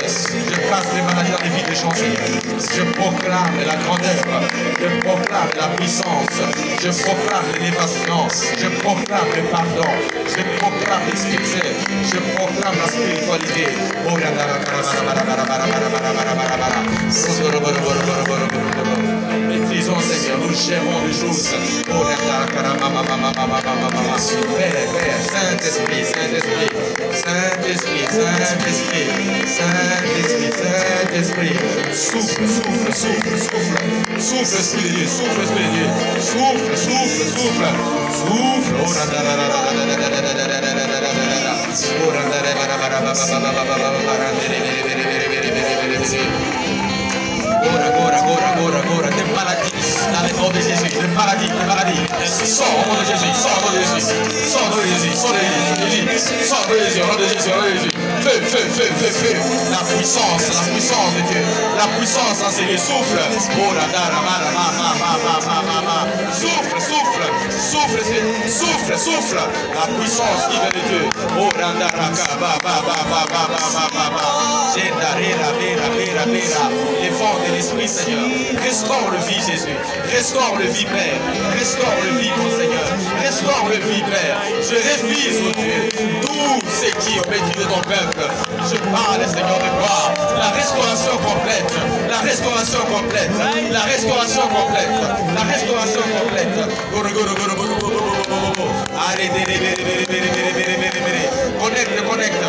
les maladies dans les vies des gens. Je proclame la grandeur, je proclame la puissance, je proclame l'élévation, je proclame le pardon, je proclame le succès, je proclame la spiritualité. Maîtrisons, Seigneur, nous gérons les choses. Père, Saint-Esprit. Souffle, Esprit de Dieu, souffle. Gora, des maladies, dans le nom de Jésus, des maladies. Sors au nom de Jésus, sors au nom de Jésus. Feu. La puissance de Dieu, la puissance en Seigneur, souffle. Souffle. La puissance qui vient de Dieu. Les vents de l'esprit, Seigneur. Restaure le vie, Jésus. Restaure le vie, Père. Restaure le vie, mon Seigneur. Restaure le vie, Père. Je révise, mon Dieu, tous ceux qui ont béni de ton peuple. Je parle, Seigneur, de gloire. La restauration complète. Connecte.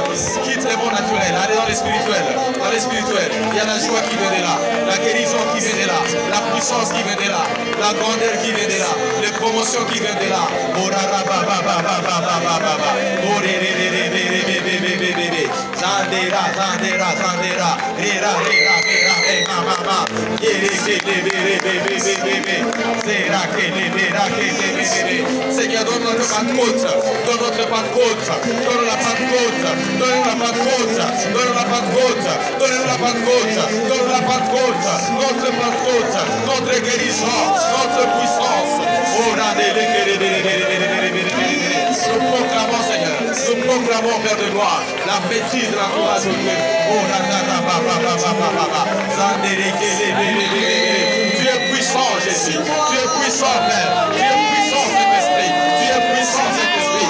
Quitte le monde naturel. Allez dans le spirituel. Il y a la joie qui vient de là. La guérison qui vient de là. La puissance qui vient de là. La grandeur qui vient de là. Les promotions qui viennent de là. Seigneur, donne notre Pentecôte. Donne la Pentecôte. Donne-nous la Pentecôte. Donne-nous la Pentecôte. Notre Pentecôte. Notre guérison. Notre puissance. Nous proclamons, Seigneur. Nous proclamons, Père de gloire, la maîtrise de la courage de Dieu. Tu es puissant, Jésus. Tu es puissant, Père. Tu es puissant, Saint-Esprit. Tu es puissant, Saint-Esprit.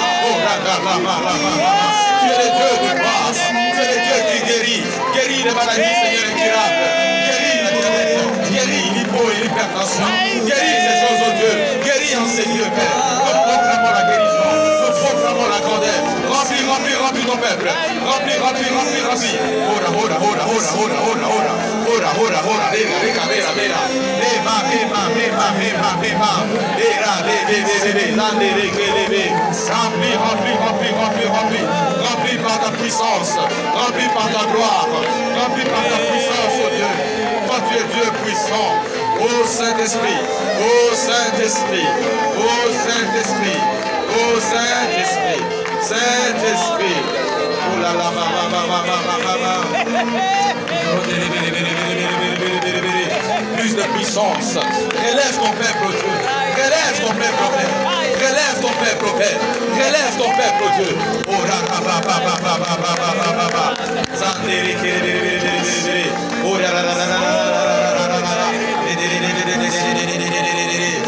Tu es le Dieu de gloire. Tu es le Dieu qui guérit. Guéris les maladies, Seigneur, incurables. Guéris la diabète. Guéris l'hypo et l'hypertension. Guéris ces choses, oh Dieu. Guéris en ces lieux, Père. Nous proclamons la guérison. Nous proclamons la grandeur. Remplis, remplis, remplis ton peuple. Remplis, remplis, remplis, remplis. Ora, ora, ora, ora, ora, ora, ora. Ora, ora, ora. Vera, vera, vera, vera. Ema, ema, ema, ema, ema. Era, de, lande, de, de. Remplis, remplis, remplis, remplis, remplis. Remplis par ta puissance. Remplis par ta gloire. Remplis par ta puissance, oh Dieu. Toi, tu es Dieu puissant. Ô Saint-Esprit. Ô Saint-Esprit. Ô Saint-Esprit. Ô Saint-Esprit. Saint-Esprit. Oh là là, plus de puissance. Relève ton peuple, Dieu. Relève ton peuple, Père. Relève ton peuple, Père. Relève ton peuple, Dieu. Oh là là,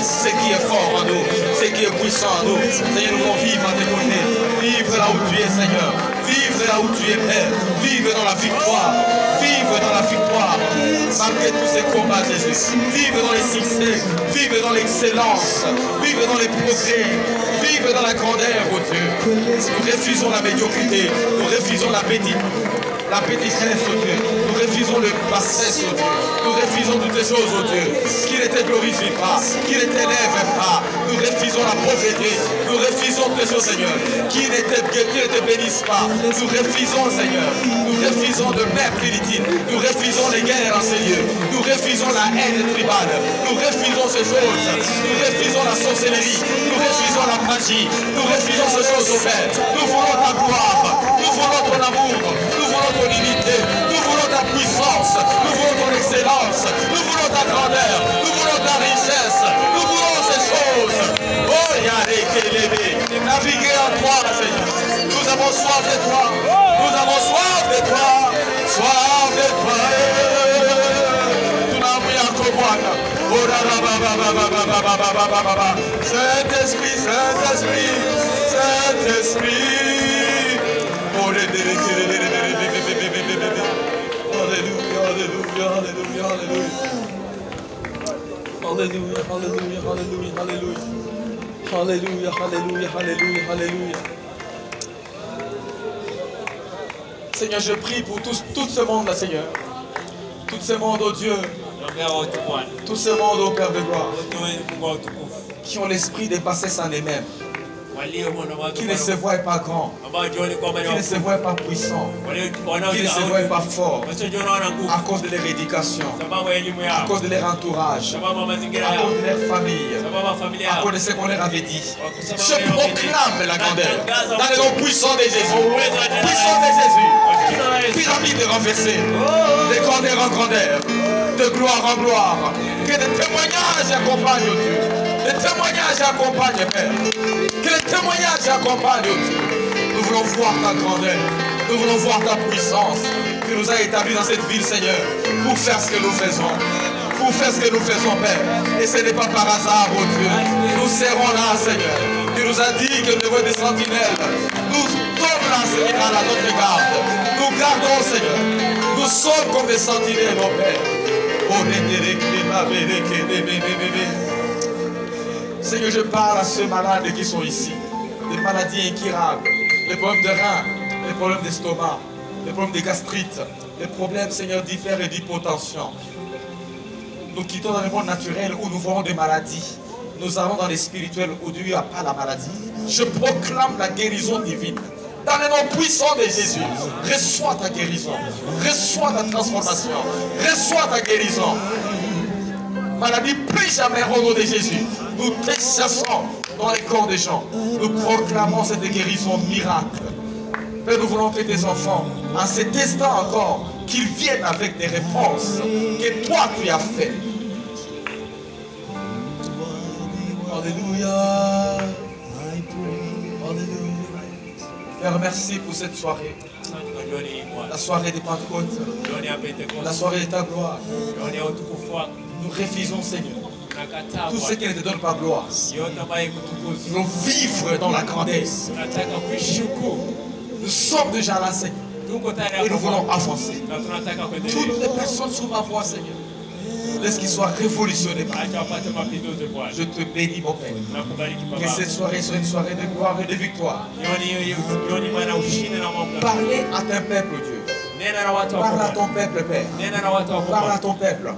ce qui est fort en nous, ce qui est puissant en nous. Seigneur, nous voulons vivre à tes côtés. Vivre là où tu es, Seigneur. Vivre là où tu es, Père. Vivre dans la victoire. Vivre dans la victoire. Malgré tous ces combats, Jésus. Vivre dans les succès. Vivre dans l'excellence. Vivre dans les progrès. Vivre dans la grandeur, oh Dieu. Nous refusons la médiocrité. Nous refusons la pétitesse, oh Dieu. Nous refusons le bassesse, oh Dieu. Nous refusons toutes ces choses, oh Dieu, qui ne te glorifient pas, qui ne t'élèvent pas. Nous refusons la pauvreté. Nous refusons toutes ces choses, Seigneur, qui ne te bénissent pas. Nous refusons, Seigneur. Nous refusons de mères primitives. Nous refusons les guerres en ces lieux. Nous refusons la haine tribale. Nous refusons ces choses. Nous refusons la sorcellerie. Nous refusons la magie. Nous refusons ces choses, oh Père. Nous voulons ta gloire. Nous voulons ton amour. Nous voulons ton unité. Nous voulons ta puissance. Nous voulons ton excellence. Nous voulons ta grandeur. Nous voulons ta richesse. Nous voulons ces choses. Oh, naviguer en toi, Seigneur. Nous avons soif de toi. Nous avons soif de toi. Soif de toi. Saint-Esprit, Saint-Esprit, Saint-Esprit. Alléluia, alléluia, alléluia, alléluia. Alléluia, alléluia, alléluia, alléluia. Alléluia, alléluia, alléluia, alléluia. Seigneur, je prie pour tout ce monde-là, Seigneur. Tout ce monde, oh Dieu. Tout ce monde, oh Père de gloire. Qui ont l'esprit dépassé sans eux-mêmes. Qui ne se voient pas grands, qui ne se voient pas puissants, qui ne se voient pas forts à cause de leur éducation, à cause de leur entourage, à cause de leur famille, à cause de ce qu'on leur avait dit. Je proclame la grandeur dans le nom puissant de Jésus. Puissant de Jésus. Pyramide renversée, de grandeur en grandeur, de gloire en gloire. Que des témoignages accompagnent, oh Dieu. Les témoignages accompagnent, Père. Que les témoignages accompagnent, oh Dieu. Nous voulons voir ta grandeur. Nous voulons voir ta puissance. Tu nous as établis dans cette ville, Seigneur, pour faire ce que nous faisons. Pour faire ce que nous faisons, Père. Et ce n'est pas par hasard, oh Dieu. Nous serons là, Seigneur. Tu nous as dit que nous devons des sentinelles. Nous sommes là, Seigneur, à notre garde. Nous gardons, Seigneur. Nous sommes comme des sentinelles, mon Père. Seigneur, je parle à ceux malades qui sont ici. Des maladies incurables. Les problèmes de reins, les problèmes d'estomac, les problèmes de gastrite, les problèmes, Seigneur, d'hyper et d'hypotension. Nous quittons dans le monde naturel où nous voyons des maladies. Nous allons dans les spirituels où Dieu n'a pas la maladie. Je proclame la guérison divine. Dans le nom puissant de Jésus, reçois ta guérison. Reçois ta transformation. Reçois ta guérison. Maladie, plus jamais au nom de Jésus. Nous te chassons dans les corps des gens. Nous proclamons cette guérison miracle. Père, nous voulons que tes enfants En cet instant encore, qu'ils viennent avec des réponses que toi tu as fait. Alléluia. Père, merci pour cette soirée. La soirée de Pentecôte. La soirée de ta gloire. Nous refusons, Seigneur, tout ce qui ne te donne pas gloire. Nous vivre dans la grandeur. Nous sommes déjà là, Seigneur. Et nous voulons avancer. Toutes les personnes sous ma voix, Seigneur, laisse qu'ils soient révolutionnés. Je te bénis, mon Père. Que cette soirée soit une soirée de gloire et de victoire. Parlez à ton peuple, Dieu. Parle à ton peuple, Père. Parle à ton peuple.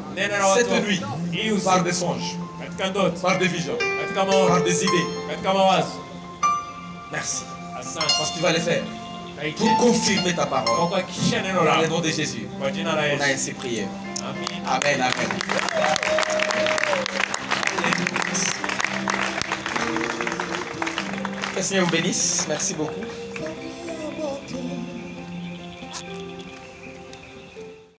Cette nuit, parle des songes. Parle des visions. Parle des idées. Merci. Parce que tu vas les faire. Pour confirmer ta parole. Dans le nom de Jésus. On a ainsi prié. Amen, amen. Que le Seigneur vous bénisse. Merci beaucoup.